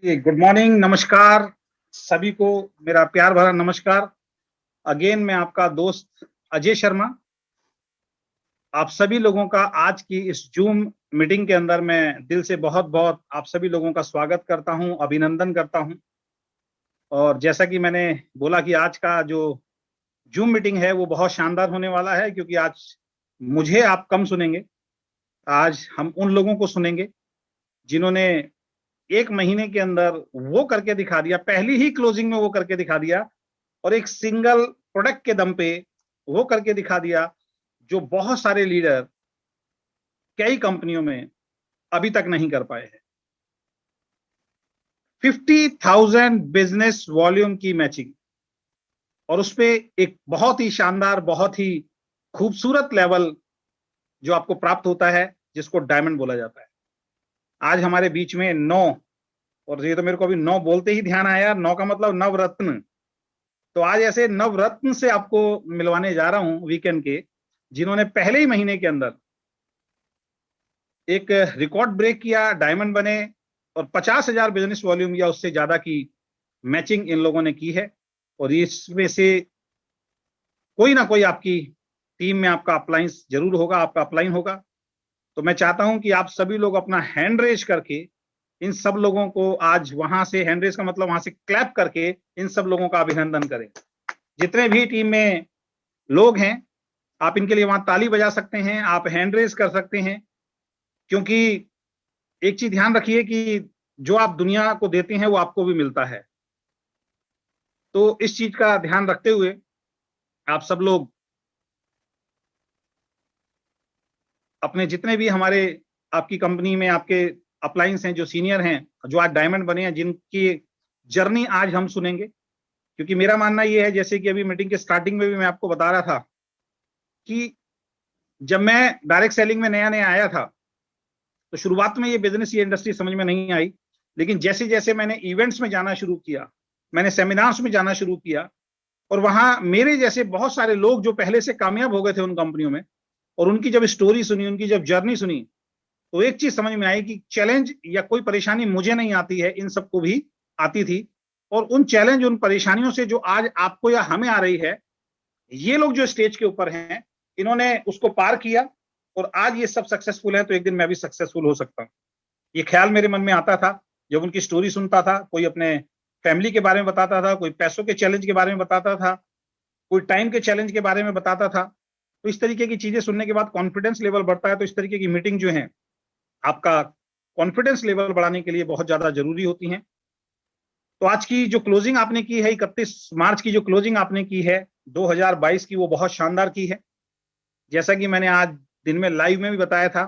Good morning, नमस्कार सभी को। मेरा प्यार भरा नमस्कार। अगेन मैं आपका दोस्त अजय शर्मा। आप सभी लोगों का आज की इस जूम मीटिंग के अंदर मैं दिल से बहुत बहुत आप सभी लोगों का स्वागत करता हूं, अभिनंदन करता हूं। और जैसा कि मैंने बोला कि आज का जो जूम मीटिंग है वो बहुत शानदार होने वाला है, क्योंकि आज मुझे आप कम सुनेंगे। आज हम उन लोगों को सुनेंगे जिन्होंने 1 महीने के अंदर वो करके दिखा दिया, पहली ही क्लोजिंग में वो करके दिखा दिया, और एक सिंगल प्रोडक्ट के दम पे वो करके दिखा दिया जो बहुत सारे लीडर कई कंपनियों में अभी तक नहीं कर पाए हैं। 50,000 बिजनेस वॉल्यूम की मैचिंग, और उसपे एक बहुत ही शानदार, बहुत ही खूबसूरत लेवल जो आपको प्राप्त होता है, जिसको डायमंड बोला जाता है। आज हमारे बीच में 9, और ये तो मेरे को अभी 9 बोलते ही ध्यान आया, 9 का मतलब नवरत्न। तो आज ऐसे नवरत्न से आपको मिलवाने जा रहा हूं वीकेंड के, जिन्होंने पहले ही महीने के अंदर एक रिकॉर्ड ब्रेक किया, डायमंड बने, और 50,000 बिजनेस वॉल्यूम या उससे ज्यादा की मैचिंग इन लोगों ने की है। और इसमें से कोई ना कोई आपकी टीम में आपका अपलाइन जरूर होगा, आपका अपलाइन होगा। तो मैं चाहता हूं कि आप सभी लोग अपना हैंड रेज करके इन सब लोगों को आज वहां से, हैंड रेज का मतलब वहां से क्लैप करके इन सब लोगों का अभिनंदन करें। जितने भी टीम में लोग हैं, आप इनके लिए वहां ताली बजा सकते हैं, आप हैंड रेज कर सकते हैं। क्योंकि एक चीज ध्यान रखिए कि जो आप दुनिया को देते हैं वो आपको भी मिलता है। तो इस चीज का ध्यान रखते हुए आप सब लोग अपने जितने भी हमारे आपकी कंपनी में आपके अपलाइंस हैं, जो सीनियर हैं, जो आज डायमंड बने हैं, जिनकी जर्नी आज हम सुनेंगे। क्योंकि मेरा मानना यह है, जैसे कि अभी मीटिंग के स्टार्टिंग में भी मैं आपको बता रहा था कि जब मैं डायरेक्ट सेलिंग में नया नया आया था, तो शुरुआत में ये बिजनेस, ये इंडस्ट्री समझ में नहीं आई। लेकिन जैसे जैसे मैंने इवेंट्स में जाना शुरू किया, मैंने सेमिनार्स में जाना शुरू किया, और वहां मेरे जैसे बहुत सारे लोग जो पहले से कामयाब हो गए थे उन कंपनियों में, और उनकी जब स्टोरी सुनी, उनकी जब जर्नी सुनी, तो एक चीज समझ में आई कि चैलेंज या कोई परेशानी मुझे नहीं आती है, इन सबको भी आती थी। और उन चैलेंज, उन परेशानियों से जो आज आपको या हमें आ रही है, ये लोग जो स्टेज के ऊपर हैं, इन्होंने उसको पार किया, और आज ये सब सक्सेसफुल है। तो एक दिन मैं भी सक्सेसफुल हो सकता हूँ, ये ख्याल मेरे मन में आता था जब उनकी स्टोरी सुनता था। कोई अपने फैमिली के बारे में बताता था, कोई पैसों के चैलेंज के बारे में बताता था, कोई टाइम के चैलेंज के बारे में बताता था। तो इस तरीके की चीजें सुनने के बाद कॉन्फिडेंस लेवल बढ़ता है। तो इस तरीके की मीटिंग जो है, आपका कॉन्फिडेंस लेवल बढ़ाने के लिए बहुत ज्यादा जरूरी होती हैं। तो आज की जो क्लोजिंग आपने की है, 31 मार्च की जो क्लोजिंग आपने की है 2022 की, वो बहुत शानदार की है। जैसा कि मैंने आज दिन में लाइव में भी बताया था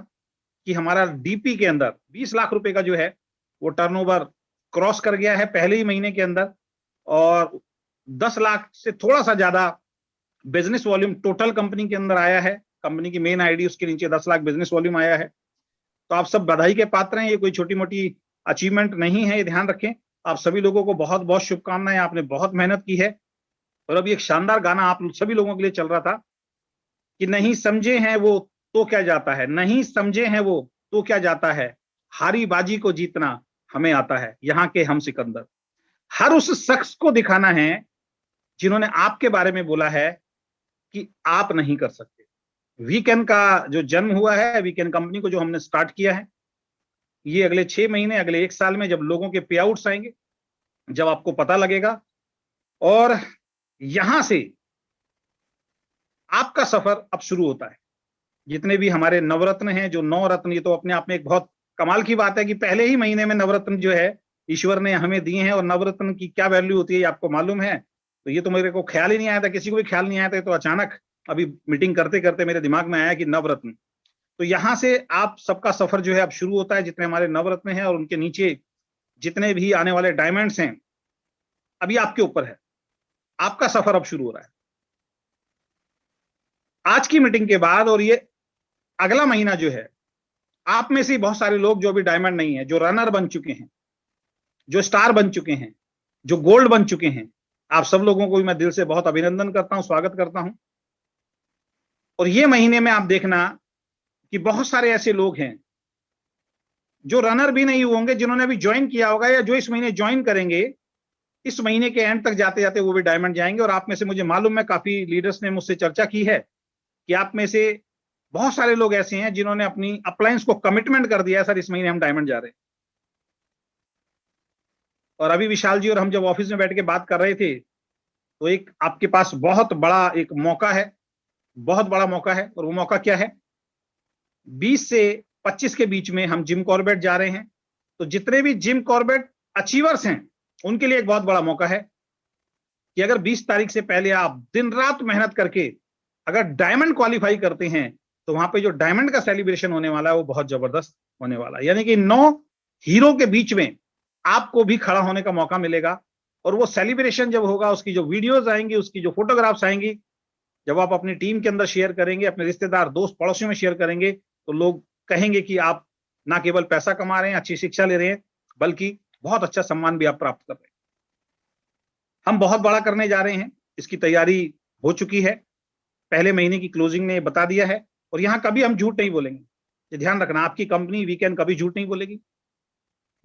कि हमारा डीपी के अंदर 20 लाख रुपए का जो है वो टर्नओवर क्रॉस कर गया है पहले ही महीने के अंदर, और 10 लाख से थोड़ा सा ज्यादा बिजनेस वॉल्यूम टोटल कंपनी के अंदर आया है। कंपनी की मेन आईडी, उसके नीचे 10 लाख बिजनेस वॉल्यूम आया है। तो आप सब बधाई के पात्र हैं, ये कोई छोटी मोटी अचीवमेंट नहीं है, ये ध्यान रखें। आप सभी लोगों को बहुत बहुत शुभकामनाएं, आपने बहुत मेहनत की है। और अभी एक शानदार गाना आप सभी लोगों के लिए चल रहा था कि नहीं समझे हैं वो तो क्या जाता है, नहीं समझे हैं वो तो क्या जाता है, हारी बाजी को जीतना हमें आता है, यहाँ के हम सिकंदर। हर उस शख्स को दिखाना है जिन्होंने आपके बारे में बोला है कि आप नहीं कर सकते। वीकेंड का जो जन्म हुआ है, वीकेंड कंपनी को जो हमने स्टार्ट किया है, ये अगले 6 महीने, अगले 1 साल में जब लोगों के पे आउट्स आएंगे, जब आपको पता लगेगा, और यहां से आपका सफर अब शुरू होता है। जितने भी हमारे नवरत्न हैं, जो 9 रत्न, ये तो अपने आप में एक बहुत कमाल की बात है कि पहले ही महीने में नवरत्न जो है ईश्वर ने हमें दिए हैं। और नवरत्न की क्या वैल्यू होती है, आपको मालूम है। तो ये तो मेरे को ख्याल ही नहीं आया था, किसी को भी ख्याल नहीं आया था। तो अचानक अभी मीटिंग करते करते मेरे दिमाग में आया कि नवरत्न। तो यहां से आप सबका सफर जो है अब शुरू होता है। जितने हमारे नवरत्न हैं और उनके नीचे जितने भी आने वाले डायमंड्स हैं, अभी आपके ऊपर है, आपका सफर अब शुरू हो रहा है आज की मीटिंग के बाद। और ये अगला महीना जो है, आप में से बहुत सारे लोग जो अभी डायमंड नहीं है, जो रनर बन चुके हैं, जो स्टार बन चुके हैं, जो गोल्ड बन चुके हैं, आप सब लोगों को भी मैं दिल से बहुत अभिनंदन करता हूं, स्वागत करता हूं। और ये महीने में आप देखना कि बहुत सारे ऐसे लोग हैं जो रनर भी नहीं होंगे, जिन्होंने अभी ज्वाइन किया होगा या जो इस महीने ज्वाइन करेंगे, इस महीने के एंड तक जाते जाते वो भी डायमंड जाएंगे। और आप में से मुझे मालूम है, काफी लीडर्स ने मुझसे चर्चा की है कि आप में से बहुत सारे लोग ऐसे हैं जिन्होंने अपनी अप्लायंस को कमिटमेंट कर दिया है, सर इस महीने हम डायमंड जा रहे हैं। और अभी विशाल जी और हम जब ऑफिस में बैठ के बात कर रहे थे, तो एक आपके पास बहुत बड़ा एक मौका है, बहुत बड़ा मौका है। और वो मौका क्या है? 20 से 25 के बीच में हम जिम कॉर्बेट जा रहे हैं। तो जितने भी जिम कॉर्बेट अचीवर्स हैं, उनके लिए एक बहुत बड़ा मौका है कि अगर 20 तारीख से पहले आप दिन रात मेहनत करके अगर डायमंड क्वालिफाई करते हैं, तो वहां पे जो डायमंड का सेलिब्रेशन होने वाला है वो बहुत जबरदस्त होने वाला है। यानी कि 9 हीरो के बीच में आपको भी खड़ा होने का मौका मिलेगा। और वो सेलिब्रेशन जब होगा, उसकी जो वीडियोस आएंगी, उसकी जो फोटोग्राफ्स आएंगी, जब आप अपनी टीम के अंदर शेयर करेंगे, अपने रिश्तेदार दोस्त पड़ोसियों में शेयर करेंगे, तो लोग कहेंगे कि आप ना केवल पैसा कमा रहे हैं, अच्छी शिक्षा ले रहे हैं, बल्कि बहुत अच्छा सम्मान भी आप प्राप्त कर रहे हैं। हम बहुत बड़ा करने जा रहे हैं, इसकी तैयारी हो चुकी है, पहले महीने की क्लोजिंग ने बता दिया है। और यहां कभी हम झूठ नहीं बोलेंगे, ये ध्यान रखना, आपकी कंपनी वीकेंड कभी झूठ नहीं बोलेगी।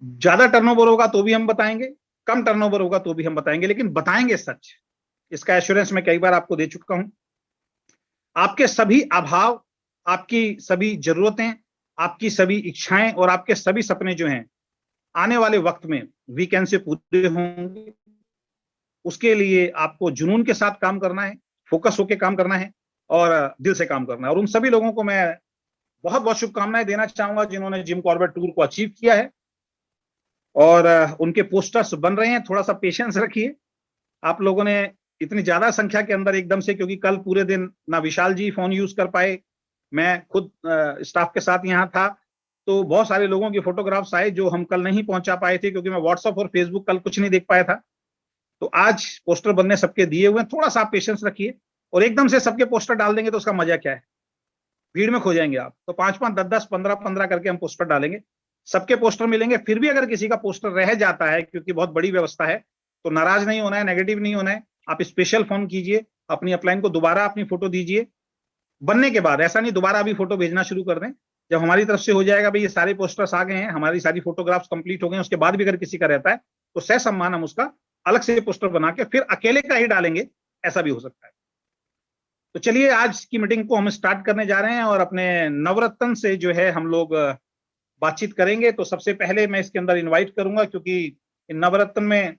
ज्यादा टर्नओवर होगा तो भी हम बताएंगे, कम टर्नओवर होगा तो भी हम बताएंगे, लेकिन बताएंगे सच। इसका एश्योरेंस मैं कई बार आपको दे चुका हूं। आपके सभी अभाव, आपकी सभी जरूरतें, आपकी सभी इच्छाएं और आपके सभी सपने जो हैं, आने वाले वक्त में वीकेंड से पूरे होंगे। उसके लिए आपको जुनून के साथ काम करना है, फोकस होकर काम करना है और दिल से काम करना है। और उन सभी लोगों को मैं बहुत बहुत शुभकामनाएं देना चाहूंगा जिन्होंने जिम कॉर्बेट टूर को अचीव किया है। और उनके पोस्टर्स बन रहे हैं, थोड़ा सा पेशेंस रखिए। आप लोगों ने इतनी ज्यादा संख्या के अंदर एकदम से, क्योंकि कल पूरे दिन ना विशाल जी फोन यूज कर पाए, मैं खुद स्टाफ के साथ यहाँ था, तो बहुत सारे लोगों की फोटोग्राफ्स आए जो हम कल नहीं पहुंचा पाए थे, क्योंकि मैं व्हाट्सएप और फेसबुक कल कुछ नहीं देख पाया था। तो आज पोस्टर बनने सबके दिए हुए हैं, थोड़ा सा आप पेशेंस रखिए। और एकदम से सबके पोस्टर डाल देंगे तो उसका मजा क्या है, भीड़ में खो जाएंगे आप। तो 5-5, 10-10, 15-15 करके हम पोस्टर डालेंगे, सबके पोस्टर मिलेंगे। फिर भी अगर किसी का पोस्टर रह जाता है, क्योंकि बहुत बड़ी व्यवस्था है, तो नाराज नहीं होना है, नेगेटिव नहीं होना है। आप स्पेशल फोन कीजिए, अपनी अपलाइन को दोबारा अपनी फोटो दीजिए बनने के बाद। ऐसा नहीं दोबारा अभी फोटो भेजना शुरू कर दें। जब हमारी तरफ से हो जाएगा भाई ये सारे पोस्टर्स आ गए हैं, हमारी सारी फोटोग्राफ्स कंप्लीट हो गए, उसके बाद भी अगर किसी का रहता है तो सह सम्मान हम उसका अलग से पोस्टर बना के फिर अकेले का ही डालेंगे, ऐसा भी हो सकता है। तो चलिए आज की मीटिंग को हम स्टार्ट करने जा रहे हैं और अपने नवरत्न से जो है हम लोग बातचीत करेंगे। तो सबसे पहले मैं इसके अंदर इनवाइट करूंगा, क्योंकि इन नवरत्न में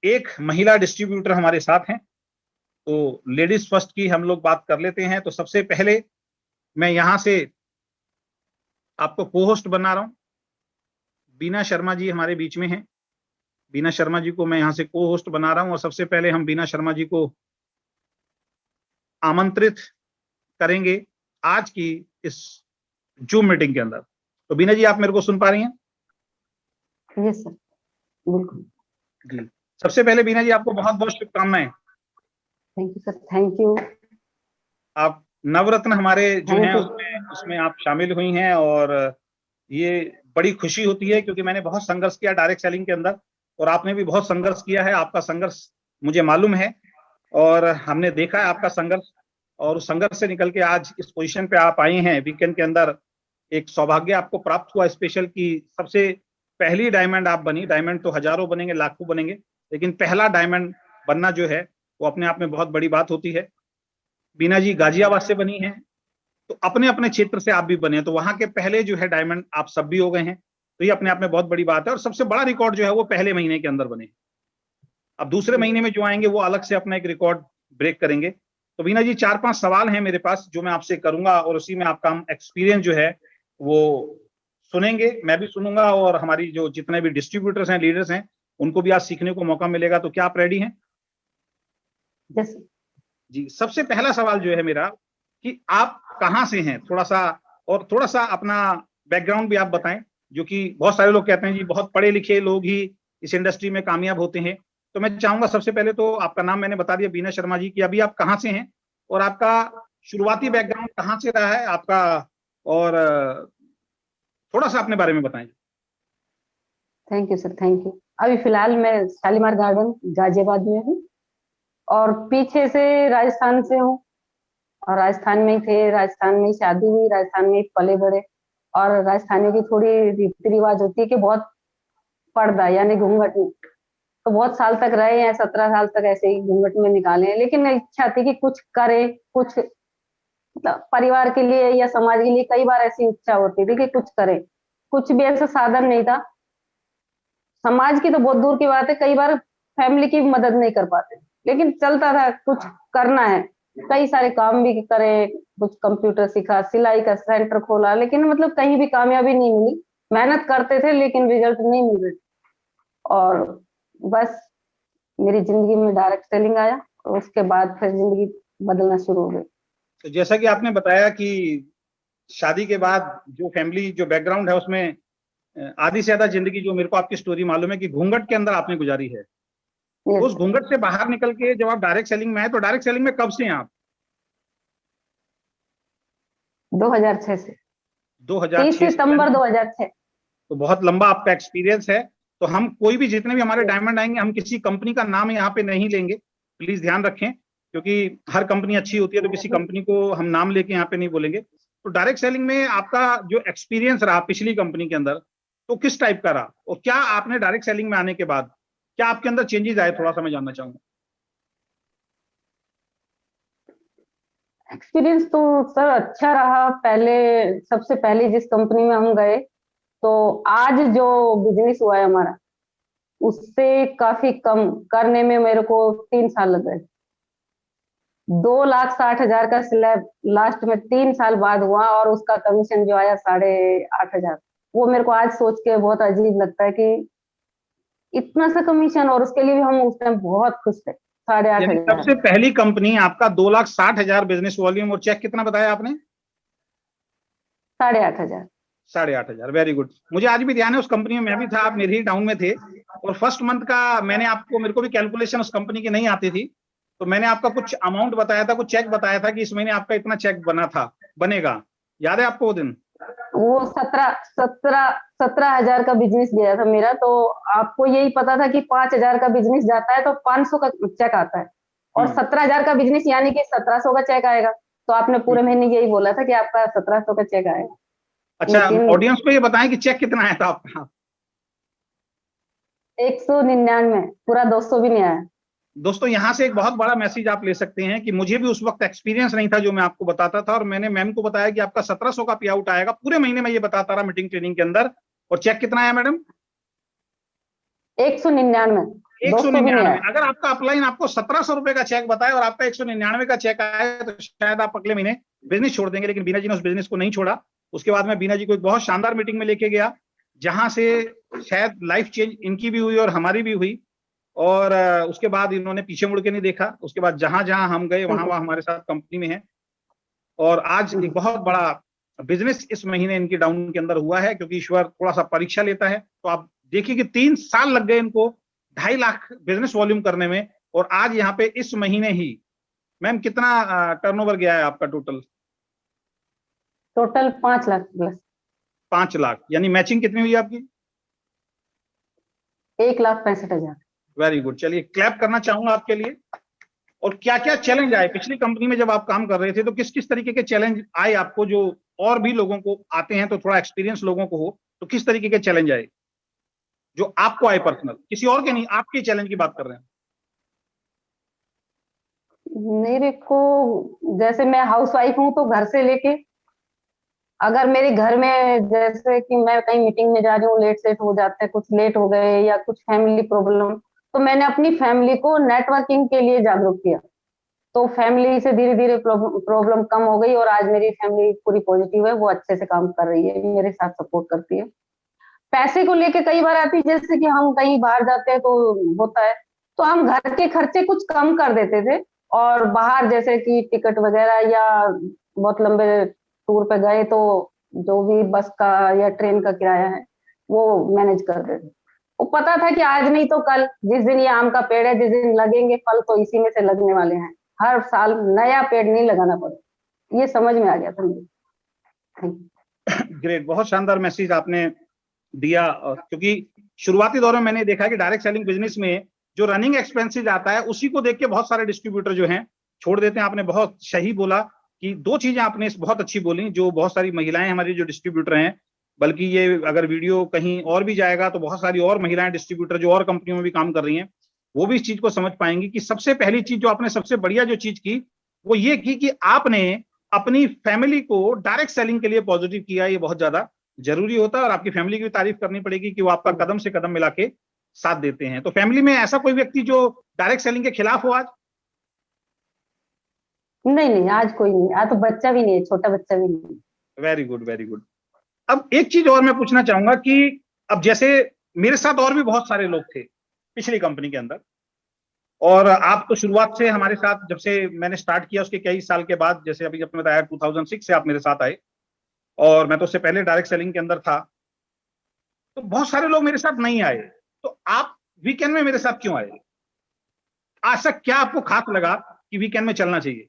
एक महिला डिस्ट्रीब्यूटर हमारे साथ हैं, तो लेडीज फर्स्ट की हम लोग बात कर लेते हैं। तो सबसे पहले मैं यहां से आपको को होस्ट बना रहा हूं, बीना शर्मा जी हमारे बीच में हैं। बीना शर्मा जी को मैं यहां से को होस्ट बना रहा हूं और सबसे पहले हम बीना शर्मा जी को आमंत्रित करेंगे आज की इस जूम मीटिंग के अंदर। तो बीना जी आप मेरे को सुन पा रही हैं? यस सर, बिल्कुल जी। सबसे पहले बीना जी आपको बहुत बहुत शुभकामनाएं। Thank you sir, thank you. आप नवरत्न हमारे जो Thank हैं you. उसमें आप शामिल हुई हैं और ये बड़ी खुशी होती है, क्योंकि मैंने बहुत संघर्ष किया डायरेक्ट सेलिंग के अंदर और आपने भी बहुत संघर्ष किया है। आपका संघर्ष मुझे मालूम है और हमने देखा है आपका संघर्ष, और उस संघर्ष से निकल के आज इस पोजीशन पे आप आई हैं। वीकेंड के अंदर एक सौभाग्य आपको प्राप्त हुआ स्पेशल, की सबसे पहली डायमंड आप बनी। डायमंड तो हजारों बनेंगे, लाखों बनेंगे, लेकिन पहला डायमंड बनना जो है वो अपने आप में बहुत बड़ी बात होती है। बीना जी गाजियाबाद से बनी हैं, तो अपने अपने क्षेत्र से आप भी बने, तो वहां के पहले जो है डायमंड आप सब भी हो गए हैं, तो ये अपने आप में बहुत बड़ी बात है। और सबसे बड़ा रिकॉर्ड जो है वो पहले महीने के अंदर बने। अब दूसरे महीने में जो आएंगे वो अलग से अपना एक रिकॉर्ड ब्रेक करेंगे। तो बीना जी 4-5 सवाल हैं मेरे पास जो मैं आपसे करूंगा और उसी में आपका हम एक्सपीरियंस जो है वो सुनेंगे, मैं भी सुनूंगा और हमारी जो जितने भी डिस्ट्रीब्यूटर्स हैं, लीडर्स हैं, उनको भी आज सीखने को मौका मिलेगा। तो क्या आप रेडी हैं? यस जी। सबसे पहला सवाल जो है मेरा कि आप कहाँ से हैं, थोड़ा सा, और थोड़ा सा अपना बैकग्राउंड भी आप बताएं, जो कि बहुत सारे लोग कहते हैं जी बहुत पढ़े लिखे लोग ही इस इंडस्ट्री में कामयाब होते हैं। तो मैं चाहूंगा सबसे पहले तो आपका नाम मैंने बता दिया, बीना शर्मा जी, की अभी आप कहाँ से हैं और आपका शुरुआती बैकग्राउंड कहाँ से रहा है आपका, और थोड़ा सा अपने बारे में बताएं। Thank you sir, thank you. अभी फिलहाल मैं शालीमार गार्डन गाजियाबाद में हूँ और पीछे से राजस्थान से हूँ और राजस्थान में ही थे, राजस्थान में ही शादी हुई, राजस्थान में ही पले बड़े और राजस्थानी की थोड़ी रीति रिवाज होती है कि बहुत पर्दा यानी घूंघट, तो बहुत साल तक रहे हैं, 17 साल तक ऐसे ही घूंघट में निकाले हैं। लेकिन इच्छा थी कि कुछ करे, कुछ मतलब परिवार के लिए या समाज के लिए, कई बार ऐसी इच्छा होती थी कि कुछ करे। कुछ भी ऐसा साधन नहीं था, समाज की तो बहुत दूर की बात है, कई बार फैमिली की भी मदद नहीं कर पाते, लेकिन चलता था कुछ करना है। कई सारे काम भी करे, कुछ कंप्यूटर सीखा, सिलाई का सेंटर खोला, लेकिन मतलब कहीं भी कामयाबी नहीं मिली। मेहनत करते थे लेकिन रिजल्ट नहीं मिल रहे। और बस मेरी जिंदगी में डायरेक्ट सेलिंग आया और उसके बाद फिर जिंदगी बदलना शुरू हो गई। तो जैसा कि आपने बताया कि शादी के बाद जो फैमिली जो बैकग्राउंड है उसमें आधी से ज्यादा जिंदगी जो मेरे को आपकी स्टोरी मालूम है कि घूंघट के अंदर आपने गुजारी है। Yes, उस घूंघट से बाहर निकल के जब आप डायरेक्ट सेलिंग में आए, तो डायरेक्ट सेलिंग में कब से हैं आप? 2006 से, 30 2006 से, सितंबर यानी 2006। तो बहुत लंबा आपका एक्सपीरियंस है। तो हम कोई भी जितने भी हमारे डायमंड आएंगे, हम किसी कंपनी का नाम यहाँ पे नहीं लेंगे, प्लीज ध्यान रखें, क्योंकि हर कंपनी अच्छी होती है, तो किसी कंपनी को हम नाम लेके यहाँ पे नहीं बोलेंगे। तो डायरेक्ट सेलिंग में आपका जो एक्सपीरियंस रहा पिछली कंपनी के अंदर, तो किस टाइप का रहा, और क्या आपने डायरेक्ट सेलिंग में आने के बाद क्या आपके अंदर चेंजेस आए, थोड़ा सा मैं जानना चाहूंगा। एक्सपीरियंस तो सर अच्छा रहा। पहले, सबसे पहले जिस कंपनी में हम गए, तो आज जो बिजनेस हुआ है हमारा, उससे काफी कम करने में मेरे को 3 साल लग गए। 2,60,000 का स्लैब लास्ट में 3 साल बाद हुआ, और उसका कमीशन जो आया 8,500। वो मेरे को आज सोच के बहुत अजीब लगता है कि इतना सा कमीशन, और उसके लिए भी हम उस टाइम बहुत खुश थे। साढ़े आठ यानी हजार सबसे पहली कंपनी आपका 2,60,000 बिजनेस वॉल्यूम, और चेक कितना बताया आपने? 8,500। 8,500। Very good. मुझे आज भी ध्यान है, उस कंपनी में मैं भी था, आप मेरे ही टाउन में थे, और फर्स्ट मंथ का मैंने आपको, मेरे को भी कैलकुलेशन उस कंपनी की नहीं आती थी, तो मैंने आपका कुछ अमाउंट बताया था, कुछ चेक बताया था कि इस महीने आपका इतना चेक बना था, बनेगा। याद है आपको वो दिन? वो 17,000 का बिजनेस गया था मेरा। तो आपको यही पता था कि 5,000 का बिजनेस जाता है तो 500 का चेक आता है, और 17,000 का बिजनेस यानी कि 1,700 का चेक आएगा। तो आपने पूरे महीने यही बोला था कि आपका 1,700 का चेक आएगा। अच्छा, लेकिन ऑडियंस को ये बताएं कि चेक कितना आया था आपका? 199, पूरा 200 भी नहीं आया। दोस्तों, यहाँ से एक बहुत बड़ा मैसेज आप ले सकते हैं कि मुझे भी उस वक्त एक्सपीरियंस नहीं था जो मैं आपको बताता था, और मैंने मैम को बताया कि आपका 1,700 का पे आउट आएगा। पूरे महीने में ये बताता रहा मीटिंग ट्रेनिंग के अंदर। और चेक कितना आया मैडम? 199, 200 भी नहीं 199। आया। अगर आपका अपलाइन आपको 1,700 रुपए का चेक बताए और आपका 199 का चेक आया, तो शायद आप अगले महीने बिजनेस छोड़ देंगे। लेकिन बीना जी ने उस बिजनेस को नहीं छोड़ा। उसके बाद में बीना जी को एक बहुत शानदार मीटिंग में लेके गया, जहां से शायद लाइफ चेंज इनकी भी हुई और हमारी भी हुई। और उसके बाद इन्होंने पीछे मुड़ के नहीं देखा। उसके बाद जहां जहां हम गए, वहां वहां हमारे साथ कंपनी में है। और आज एक बहुत बड़ा बिजनेस इस महीने इनकी डाउन के अंदर हुआ है, क्योंकि ईश्वर थोड़ा सा परीक्षा लेता है। तो आप देखिए कि 3 साल लग गए इनको 2.5 लाख बिजनेस वॉल्यूम करने में, और आज यहाँ पे इस महीने ही मैम कितना टर्नओवर गया है आपका total? Total 5 lakh plus. 5 lakh. यानी मैचिंग कितनी हुई आपकी? 1,65,000। Very good. चलिए, क्लैप करना चाहूंगा आपके लिए। और क्या क्या चैलेंज आए पिछली कंपनी में जब आप काम कर रहे थे, तो किस किस तरीके के चैलेंज आए आपको, जो और भी लोगों को आते हैं, तो थोड़ा एक्सपीरियंस लोगों को हो, तो किस तरीके के चैलेंज आए जो आपको आए पर्सनल, किसी और के नहीं, आपके चैलेंज की बात कर रहे हैं? मेरे को, जैसे मैं हाउस वाइफ हूँ, तो घर से लेके, अगर मेरे घर में जैसे कि मैं कहीं मीटिंग में जा रही हूँ, लेट सेट हो जाते हैं, कुछ लेट हो गए या कुछ फैमिली प्रॉब्लम, तो मैंने अपनी फैमिली को नेटवर्किंग के लिए जागरूक किया। तो फैमिली से धीरे धीरे प्रॉब्लम कम हो गई, और आज मेरी फैमिली पूरी पॉजिटिव है, वो अच्छे से काम कर रही है, मेरे साथ सपोर्ट करती है। पैसे को लेके कई बार आती है, जैसे कि हम कहीं बाहर जाते हैं तो होता है, तो हम घर के खर्चे कुछ कम कर देते थे, और बाहर जैसे कि टिकट वगैरह या बहुत लंबे टूर पे गए, तो जो भी बस का या ट्रेन का किराया है वो मैनेज कर देते। वो पता था कि आज नहीं तो कल, जिस दिन ये आम का पेड़ है, जिस दिन लगेंगे फल तो इसी में से लगने वाले हैं। हर साल नया पेड़ नहीं लगाना पड़े, ये समझ में आ गया था मुझे। Thank you. ग्रेट, बहुत शानदार मैसेज आपने दिया। क्योंकि शुरुआती दौर में मैंने देखा कि डायरेक्ट सेलिंग बिजनेस में जो रनिंग एक्सपेंसेस आता है, उसी को देख के बहुत सारे डिस्ट्रीब्यूटर जो हैं छोड़ देते हैं। आपने बहुत सही बोला कि दो चीजें आपने बहुत अच्छी बोली, जो बहुत सारी महिलाएं हमारी जो डिस्ट्रीब्यूटर हैं बल्कि ये अगर वीडियो कहीं और भी जाएगा तो बहुत सारी और महिलाएं डिस्ट्रीब्यूटर जो और कंपनियों में भी काम कर रही हैं, वो भी इस चीज को समझ पाएंगी कि सबसे पहली चीज जो आपने सबसे बढ़िया जो चीज की वो ये की कि आपने अपनी फैमिली को डायरेक्ट सेलिंग के लिए पॉजिटिव किया। ये बहुत ज्यादा जरूरी होता है और आपकी फैमिली की भी तारीफ करनी पड़ेगी कि वो आपका कदम से कदम मिला के साथ देते हैं। तो फैमिली में ऐसा कोई व्यक्ति जो डायरेक्ट सेलिंग के खिलाफ हो आज? नहीं नहीं, आज कोई नहीं, आज तो बच्चा भी नहीं है, छोटा बच्चा भी नहीं। Very good, very good. अब एक चीज और मैं पूछना चाहूंगा कि अब जैसे मेरे साथ और भी बहुत सारे लोग थे पिछली कंपनी के अंदर, और आप तो शुरुआत से हमारे साथ, जब से मैंने स्टार्ट किया उसके कई साल के बाद, जैसे अभी आपने बताया 2006 से आप मेरे साथ आए, और मैं तो उससे पहले डायरेक्ट सेलिंग के अंदर था। तो बहुत सारे लोग मेरे साथ नहीं आए, तो आप वीकेंड में मेरे साथ क्यों आए? ऐसा क्या आपको खास लगा कि वीकेंड में चलना चाहिए?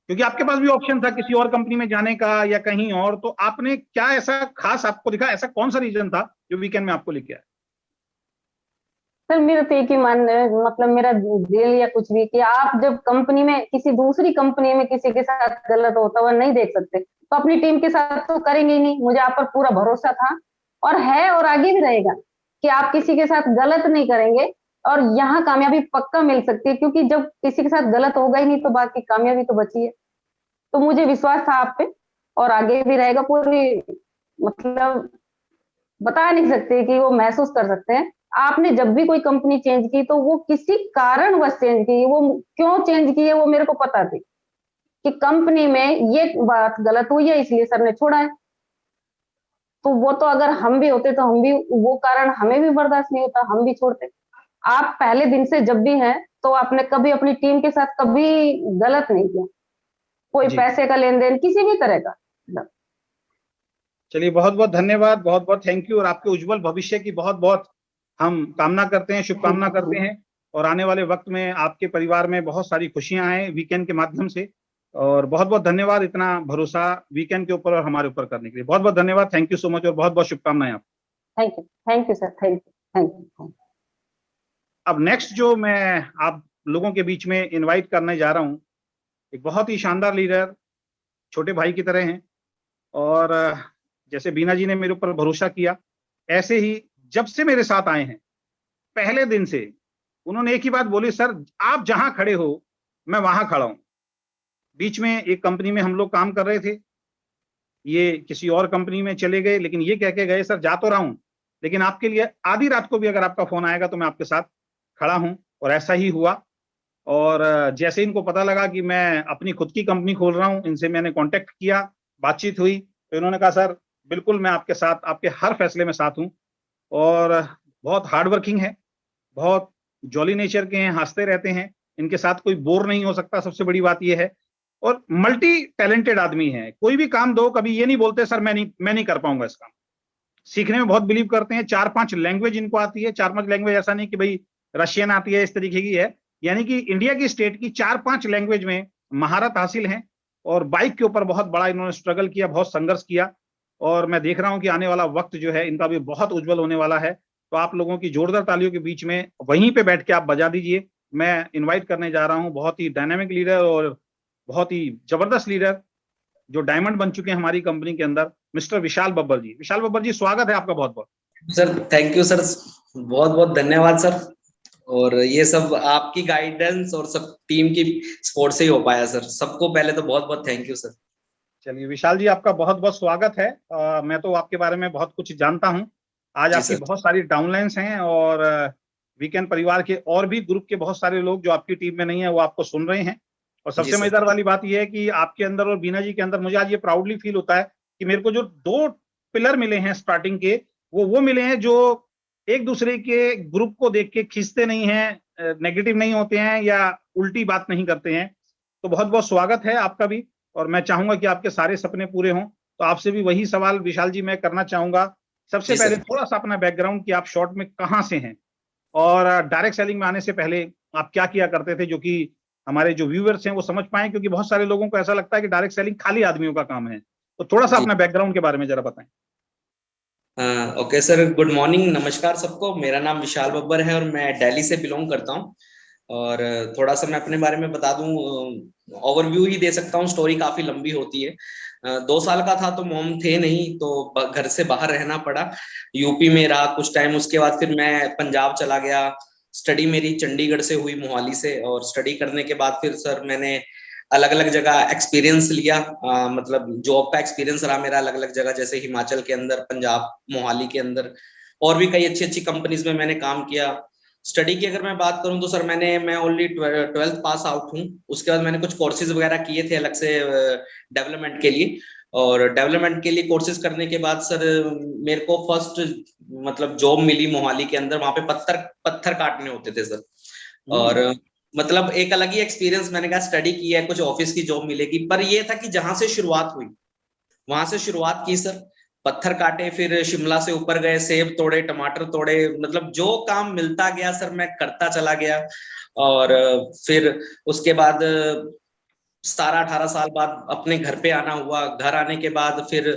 क्योंकि आपके पास भी ऑप्शन था किसी और कंपनी में जाने का या कहीं और, तो आपने क्या ऐसा खास आपको दिखा, ऐसा कौन सा रीजन था जो वीकेंड में आपको लेके आया? सर मेरा तो एक ही मान है, मतलब मेरा दिल या कुछ भी, कि आप जब कंपनी में किसी दूसरी कंपनी में किसी के साथ गलत होता हुआ नहीं देख सकते तो अपनी टीम के साथ तो करेंगे ही नहीं। मुझे आप पर पूरा भरोसा था और है और आगे भी रहेगा कि आप किसी के साथ गलत नहीं करेंगे और यहाँ कामयाबी पक्का मिल सकती है, क्योंकि जब किसी के साथ गलत होगा ही नहीं तो बाकी कामयाबी तो बची है। तो मुझे विश्वास था आप पे और आगे भी रहेगा। पूरी मतलब बता नहीं सकते कि वो महसूस कर सकते हैं। आपने जब भी कोई कंपनी चेंज की तो वो किसी कारणवश चेंज की, वो क्यों चेंज की है वो मेरे को पता थी कि कंपनी में ये बात गलत हुई है इसलिए सर ने छोड़ा है। तो वो तो अगर हम भी होते तो हम भी, वो कारण हमें भी बर्दाश्त नहीं होता, हम भी छोड़ते। आप पहले दिन से जब भी हैं तो आपने कभी अपनी टीम के साथ कभी गलत नहीं किया, कोई जी, पैसे का लेन देन किसी भी तरह का। चलिए बहुत बहुत धन्यवाद, बहुत बहुत थैंक यू, और आपके उज्जवल भविष्य की बहुत बहुत हम कामना करते हैं, शुभकामना करते हैं। और आने वाले वक्त में आपके परिवार में बहुत सारी खुशियां आए वीकेंड के माध्यम से। और बहुत बहुत धन्यवाद इतना भरोसा वीकेंड के ऊपर और हमारे ऊपर करने के लिए। बहुत बहुत धन्यवाद, थैंक यू सो मच, और बहुत बहुत शुभकामनाएं आपको। Thank you sir, thank you, thank you. अब नेक्स्ट जो मैं आप लोगों के बीच में इनवाइट करने जा रहा हूँ, एक बहुत ही शानदार लीडर, छोटे भाई की तरह हैं। और जैसे बीना जी ने मेरे ऊपर भरोसा किया, ऐसे ही जब से मेरे साथ आए हैं पहले दिन से उन्होंने एक ही बात बोली, सर आप जहां खड़े हो मैं वहां खड़ा हूं। बीच में एक कंपनी में हम लोग काम कर रहे थे, ये किसी और कंपनी में चले गए, लेकिन ये कह के गए, सर जा तो रहा हूं लेकिन आपके लिए आधी रात को भी अगर आपका फोन आएगा तो मैं आपके साथ खड़ा हूं। और ऐसा ही हुआ। और जैसे इनको पता लगा कि मैं अपनी खुद की कंपनी खोल रहा हूं, इनसे मैंने कांटेक्ट किया, बातचीत हुई, तो इन्होंने कहा सर बिल्कुल मैं आपके साथ, आपके हर फैसले में साथ हूं। और बहुत हार्ड वर्किंग है, बहुत जॉली नेचर के हैं, हंसते रहते हैं, इनके साथ कोई बोर नहीं हो सकता, सबसे बड़ी बात यह है। और मल्टी टैलेंटेड आदमी है, कोई भी काम दो कभी ये नहीं बोलते सर मैं नहीं कर पाऊंगा इस काम। सीखने में बहुत बिलीव करते हैं, 4-5 लैंग्वेज इनको आती है। 4-5 लैंग्वेज ऐसा नहीं कि भाई रशियन आती है, इस तरीके की है, यानी कि इंडिया की स्टेट की 4-5 लैंग्वेज में महारत हासिल है। और बाइक के ऊपर बहुत बड़ा इन्होंने स्ट्रगल किया, बहुत संघर्ष किया। और मैं देख रहा हूं कि आने वाला वक्त जो है इनका भी बहुत उज्जवल होने वाला है। तो आप लोगों की जोरदार तालियों के बीच में वहीं पे बैठ के आप बजा दीजिए। मैं इनवाइट करने जा रहा हूं बहुत ही डायनामिक लीडर और बहुत ही जबरदस्त लीडर, जो डायमंड बन चुके हैं हमारी कंपनी के अंदर, मिस्टर विशाल बब्बर जी। विशाल बब्बर जी, स्वागत है आपका बहुत बहुत। सर थैंक यू सर, बहुत बहुत धन्यवाद सर। और ये सब आपकी गाइडेंस और सब टीम की सपोर्ट से ही हो पाया सर। सबको पहले तो बहुत बहुत थैंक यू सर। चलिए विशाल जी, आपका बहुत बहुत स्वागत है। मैं तो आपके बारे में बहुत कुछ जानता हूं। आज आपकी बहुत सारी डाउनलाइंस हैं, और वीकेंड परिवार के और भी ग्रुप के बहुत सारे लोग जो आपकी टीम में नहीं है वो आपको सुन रहे हैं। और सबसे मजेदार वाली बात यह है कि आपके अंदर और बीना जी के अंदर मुझे आज ये प्राउडली फील होता है कि मेरे को जो 2 पिलर मिले हैं स्टार्टिंग के, वो मिले हैं जो एक दूसरे के ग्रुप को देख के खींचते नहीं हैं, नेगेटिव नहीं होते हैं या उल्टी बात नहीं करते हैं। तो बहुत बहुत स्वागत है आपका भी। और मैं चाहूंगा कि आपके सारे सपने पूरे हों। तो आपसे भी वही सवाल विशाल जी मैं करना चाहूंगा। सबसे पहले थोड़ा सा अपना बैकग्राउंड कि आप शॉर्ट में कहाँ से हैं, और डायरेक्ट सेलिंग में आने से पहले आप क्या किया करते थे, जो कि हमारे जो व्यूअर्स हैं वो समझ पाए, क्योंकि बहुत सारे लोगों को ऐसा लगता है कि डायरेक्ट सेलिंग खाली आदमियों का काम है। तो थोड़ा सा अपना बैकग्राउंड के बारे में जरा बताएं। ओके सर, गुड मॉर्निंग, नमस्कार सबको। मेरा नाम विशाल बब्बर है और मैं दिल्ली से बिलोंग करता हूँ। और थोड़ा सा मैं अपने बारे में बता दूं, ओवरव्यू ही दे सकता हूँ, स्टोरी काफी लंबी होती है। 2 साल का था तो मॉम थे नहीं, तो घर से बाहर रहना पड़ा। यूपी में रहा कुछ टाइम, उसके बाद फिर मैं पंजाब चला गया। स्टडी मेरी चंडीगढ़ से हुई, मोहाली से, और स्टडी करने के बाद फिर सर मैंने अलग अलग जगह एक्सपीरियंस लिया। मतलब जॉब का एक्सपीरियंस रहा मेरा अलग अलग जगह, जैसे हिमाचल के अंदर, पंजाब, मोहाली के अंदर, और भी कई अच्छी अच्छी कंपनीज में मैंने काम किया। स्टडी की अगर मैं बात करूं तो सर मैं ओनली 12th पास आउट हूँ। उसके बाद मैंने कुछ कोर्सेज वगैरह किए थे अलग से डेवलपमेंट के लिए, और डेवलपमेंट के लिए कोर्सेज करने के बाद सर मेरे को फर्स्ट मतलब जॉब मिली मोहाली के अंदर। वहां पे पत्थर काटने होते थे सर, और मतलब एक अलग ही एक्सपीरियंस। मैंने कहा स्टडी की है, कुछ ऑफिस की जॉब मिलेगी, पर ये था कि जहां से शुरुआत हुई वहां से शुरुआत की सर। पत्थर काटे, फिर शिमला से ऊपर गए, सेब तोड़े, टमाटर तोड़े, मतलब जो काम मिलता गया सर मैं करता चला गया। और फिर उसके बाद 17-18 साल बाद अपने घर पे आना हुआ। घर आने के बाद फिर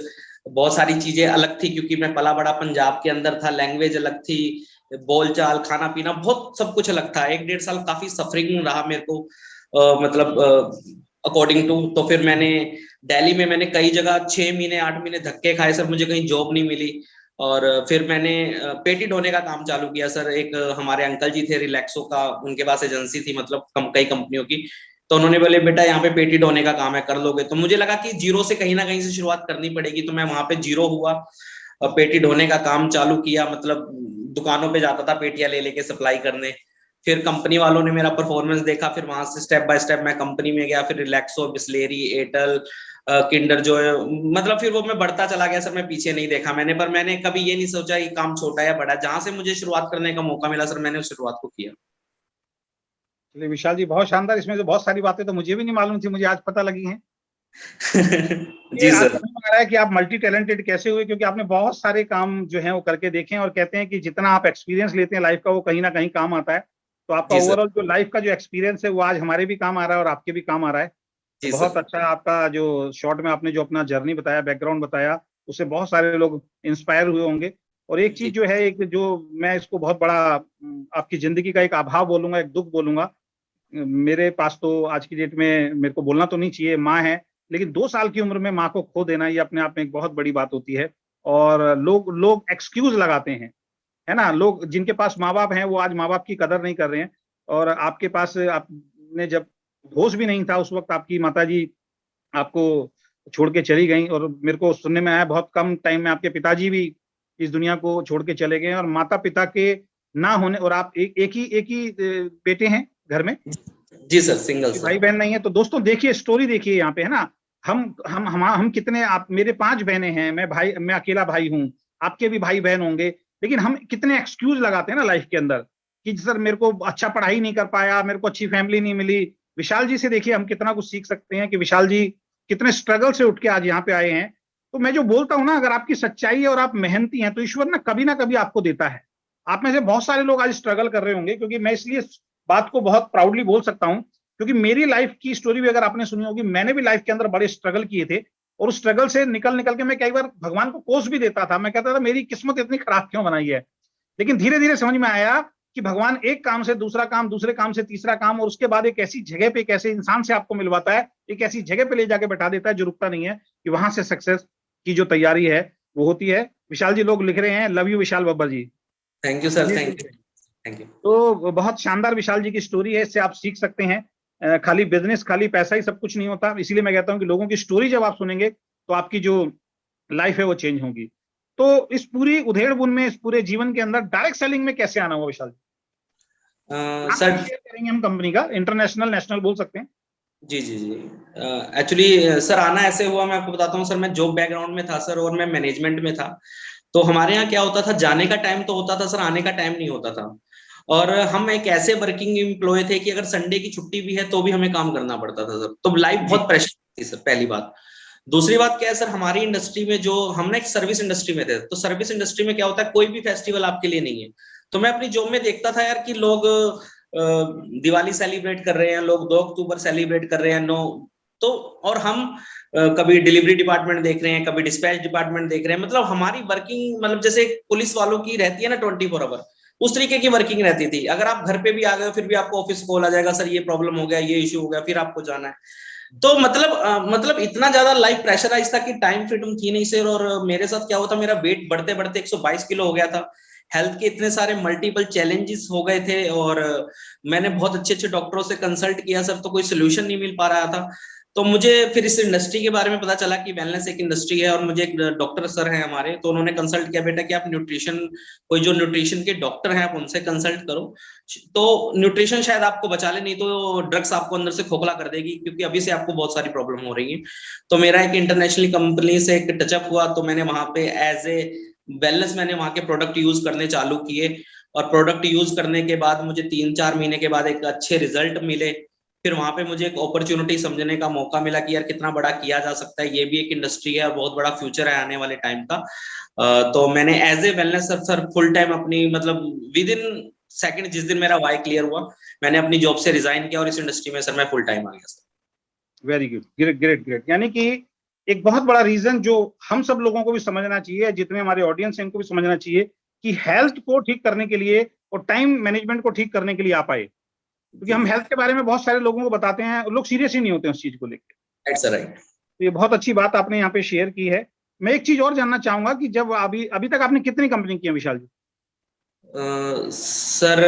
बहुत सारी चीजें अलग थी, क्योंकि मैं पला बड़ा पंजाब के अंदर था, लैंग्वेज अलग थी, बोलचाल, खाना पीना, बहुत सब कुछ अलग था। 1-1.5 साल काफी सफरिंग रहा मेरे को, मतलब अकॉर्डिंग टू। तो फिर मैंने दिल्ली में मैंने कई जगह 6 महीने 8 महीने धक्के खाए सर, मुझे कहीं जॉब नहीं मिली। और फिर मैंने पेटी ढोने का काम चालू किया सर। एक हमारे अंकल जी थे रिलैक्सो का, उनके पास एजेंसी थी, मतलब कई कंपनियों की। तो उन्होंने बोले बेटा यहाँ पे पेटी ढोने का काम है, कर लोगे? तो मुझे लगा कि जीरो से कहीं ना कहीं से शुरुआत करनी पड़ेगी, तो मैं वहां पे जीरो हुआ, पेटी ढोने का काम चालू किया। मतलब दुकानों पे जाता था पेटियां ले लेके सप्लाई करने। फिर कंपनी वालों ने मेरा परफॉर्मेंस देखा, फिर वहां से स्टेप बाय स्टेप मैं कंपनी में गया। फिर Relaxo, Bisleri, Airtel, Kinder Joy, मतलब फिर वो मैं बढ़ता चला गया सर। मैं पीछे नहीं देखा मैंने, पर मैंने कभी ये नहीं सोचा कि काम छोटा या बड़ा। जहां से मुझे शुरुआत करने का मौका मिला सर, मैंने उस शुरुआत को किया। चलिए विशाल जी, बहुत शानदार। इसमें से बहुत सारी बातें तो मुझे भी नहीं मालूम थी, मुझे आज पता लगी हैं। ये जी आज सर। समझ में आ रहा है कि आप मल्टी टैलेंटेड कैसे हुए, क्योंकि आपने बहुत सारे काम जो है वो करके देखे हैं, और कहते हैं कि जितना आप एक्सपीरियंस लेते हैं लाइफ का, वो कहीं ना कहीं काम आता है। तो आपका जी सर। ओवरऑल जो लाइफ का जो एक्सपीरियंस है वो आज हमारे भी काम आ रहा है और आपके भी काम आ रहा है। तो जी बहुत सर। अच्छा आपका जो शॉर्ट में आपने जो अपना जर्नी बताया, बैकग्राउंड बताया, उससे बहुत सारे लोग इंस्पायर हुए होंगे। और एक चीज जी जो है, एक जो मैं इसको बहुत बड़ा आपकी जिंदगी का एक अभाव बोलूंगा, एक दुख बोलूंगा। मेरे पास तो आज की डेट में, मेरे को बोलना तो नहीं चाहिए, माँ है, लेकिन 2 साल की उम्र में माँ को खो देना ये अपने आप में एक बहुत बड़ी बात होती है। और लोग लोग एक्सक्यूज लगाते हैं, है ना। लोग जिनके पास माँ बाप हैं वो आज माँ बाप की कदर नहीं कर रहे हैं। और आपके पास, आपने जब होश भी नहीं था उस वक्त आपकी माताजी आपको छोड़ के चली गई, और मेरे को सुनने में आया बहुत कम टाइम में आपके पिताजी भी इस दुनिया को छोड़ के चले गए। और माता पिता के ना होने, और आप एक ही बेटे हैं घर में, जी सर, सिंगल कोई सर। भाई बहन नहीं है। तो दोस्तों देखिए, स्टोरी देखिए यहाँ पे, है ना। हम कितने, आप मेरे 5 बहनें हैं, मैं अकेला भाई हूँ, आपके भी भाई बहन होंगे। लेकिन हम कितने एक्सक्यूज लगाते हैं ना लाइफ के अंदर, कि सर मेरे को अच्छा पढ़ाई नहीं कर पाया, मेरे को अच्छी फैमिली नहीं मिली। विशाल जी से देखिए हम कितना कुछ सीख सकते हैं, कि विशाल जी कितने स्ट्रगल से उठ के आज यहाँ पे आए हैं। तो मैं जो बोलता हूँ ना, अगर आपकी सच्चाई है और आप मेहनती हैं, तो ईश्वर ना कभी आपको देता है। आप में से बहुत सारे लोग आज स्ट्रगल कर रहे होंगे, क्योंकि मैं इसलिए बात को बहुत प्राउडली बोल सकता हूँ, क्योंकि मेरी लाइफ की स्टोरी भी अगर आपने सुनी होगी, मैंने भी लाइफ के अंदर बड़े स्ट्रगल किए थे। और उस स्ट्रगल से निकल निकल के मैं कई बार भगवान को कोस भी देता था। मैं कहता था मेरी किस्मत इतनी खराब क्यों बनाई है। लेकिन धीरे धीरे समझ में आया कि भगवान एक काम से दूसरा काम, दूसरे काम से तीसरा काम, और उसके बाद एक ऐसी जगह पे, एक ऐसे इंसान से आपको मिलवाता है, एक ऐसी जगह पे ले जाके बैठा देता है जो रुकता नहीं है, कि वहां से सक्सेस की जो तैयारी है वो होती है। विशाल जी, लोग लिख रहे हैं, love you Vishal Babbar ji. Thank you sir, जी थैंक जी। You, thank you. तो बहुत शानदार विशाल जी की स्टोरी है, इससे आप सीख सकते हैं। खाली बिजनेस, खाली पैसा ही सब कुछ नहीं होता। इसीलिए मैं कहता हूं कि लोगों की स्टोरी जब आप सुनेंगे, तो आपकी जो लाइफ है वो चेंज होगी। तो इस पूरी उधेड़ बुन में, इस पूरे जीवन के अंदर डायरेक्ट सेलिंग में कैसे आना हुआ विशाल जी? नाम सर, नहीं शेयर करेंगे हम कंपनी का, इंटरनेशनल नेशनल बोल सकते हैं। जी जी जी। एक्चुअली सर आना ऐसे हुआ, मैं आपको बताता हूँ सर। मैं जॉब बैकग्राउंड में था सर, और मैं मैनेजमेंट में था। तो हमारे यहाँ क्या होता था, जाने का टाइम तो होता था सर, आने का टाइम नहीं होता था। और हम एक ऐसे वर्किंग एम्प्लॉय थे कि अगर संडे की छुट्टी भी है तो भी हमें काम करना पड़ता था सर। तो लाइफ जी बहुत प्रेशर थी सर, पहली बात। दूसरी बात क्या है सर, हमारी इंडस्ट्री में, जो हम ना एक सर्विस इंडस्ट्री में थे, तो सर्विस इंडस्ट्री में क्या होता है, कोई भी फेस्टिवल आपके लिए नहीं है। तो मैं अपनी जॉब में देखता था यार कि लोग दिवाली सेलिब्रेट कर रहे हैं, लोग 2 अक्टूबर सेलिब्रेट कर रहे हैं, नो। तो और हम कभी डिलीवरी डिपार्टमेंट देख रहे हैं, कभी डिस्पैच डिपार्टमेंट देख रहे हैं। मतलब हमारी वर्किंग, मतलब जैसे पुलिस वालों की रहती है ना 24 आवर, उस तरीके की वर्किंग रहती थी। अगर आप घर पे भी आ गए फिर भी आपको ऑफिस कॉल आ जाएगा, सर ये प्रॉब्लम हो गया, ये इश्यू हो गया, फिर आपको जाना है। तो मतलब इतना ज्यादा लाइफ प्रेशराइज था कि टाइम फ्रीडम थी नहीं सर। और मेरे साथ क्या हुआ था, मेरा वेट बढ़ते बढ़ते 122 किलो हो गया था। हेल्थ के इतने सारे मल्टीपल चैलेंजेस हो गए थे, और मैंने बहुत अच्छे अच्छे डॉक्टरों से कंसल्ट किया सर, तो कोई सोल्यूशन नहीं मिल पा रहा था। तो मुझे फिर इस इंडस्ट्री के बारे में पता चला कि वेलनेस एक इंडस्ट्री है, और मुझे एक डॉक्टर सर हैं हमारे, तो उन्होंने कंसल्ट किया, बेटा कि आप न्यूट्रिशन, कोई जो न्यूट्रिशन के डॉक्टर हैं आप उनसे कंसल्ट करो। तो न्यूट्रिशन शायद आपको बचा ले, नहीं तो ड्रग्स आपको अंदर से खोखला कर देगी, क्योंकि अभी से आपको बहुत सारी प्रॉब्लम हो रही है। तो मेरा एक इंटरनेशनल कंपनी से एक टचअप हुआ, तो मैंने वहां पे एज ए वेलनेस मैंने वहां के प्रोडक्ट यूज करने चालू किए। और प्रोडक्ट यूज करने के बाद मुझे 3-4 महीने के बाद एक अच्छे रिजल्ट मिले। फिर वहां पे मुझे एक अपॉर्चुनिटी समझने का मौका मिला कि यार कितना बड़ा किया जा सकता है, ये भी एक इंडस्ट्री है और बहुत बड़ा फ्यूचर है आने वाले टाइम का। तो मैंने as a wellness sir full time अपनी, मतलब विद इन सेकंड, जिस दिन मेरा वाई क्लियर हुआ, मैंने अपनी जॉब से रिजाइन किया और इस इंडस्ट्री में सर मैं फुल टाइम आ गया sir. Very good, great great great. यानी कि एक बहुत बड़ा रीजन जो हम सब लोगों को भी समझना चाहिए, जितने हमारे ऑडियंस हैं इनको भी समझना चाहिए, कि हेल्थ को ठीक करने के लिए और टाइम मैनेजमेंट को ठीक करने के लिए आप आए। क्योंकि हम हेल्थ के बारे में बहुत सारे लोगों को बताते हैं, लोग सीरियस ही नहीं होते उस चीज को लेकर। Right sir, right. तो ये बहुत अच्छी बात आपने यहाँ पे शेयर की है। मैं एक चीज और जानना चाहूंगा कि जब अभी अभी तक आपने कितनी कंपनी की है विशाल जी? सर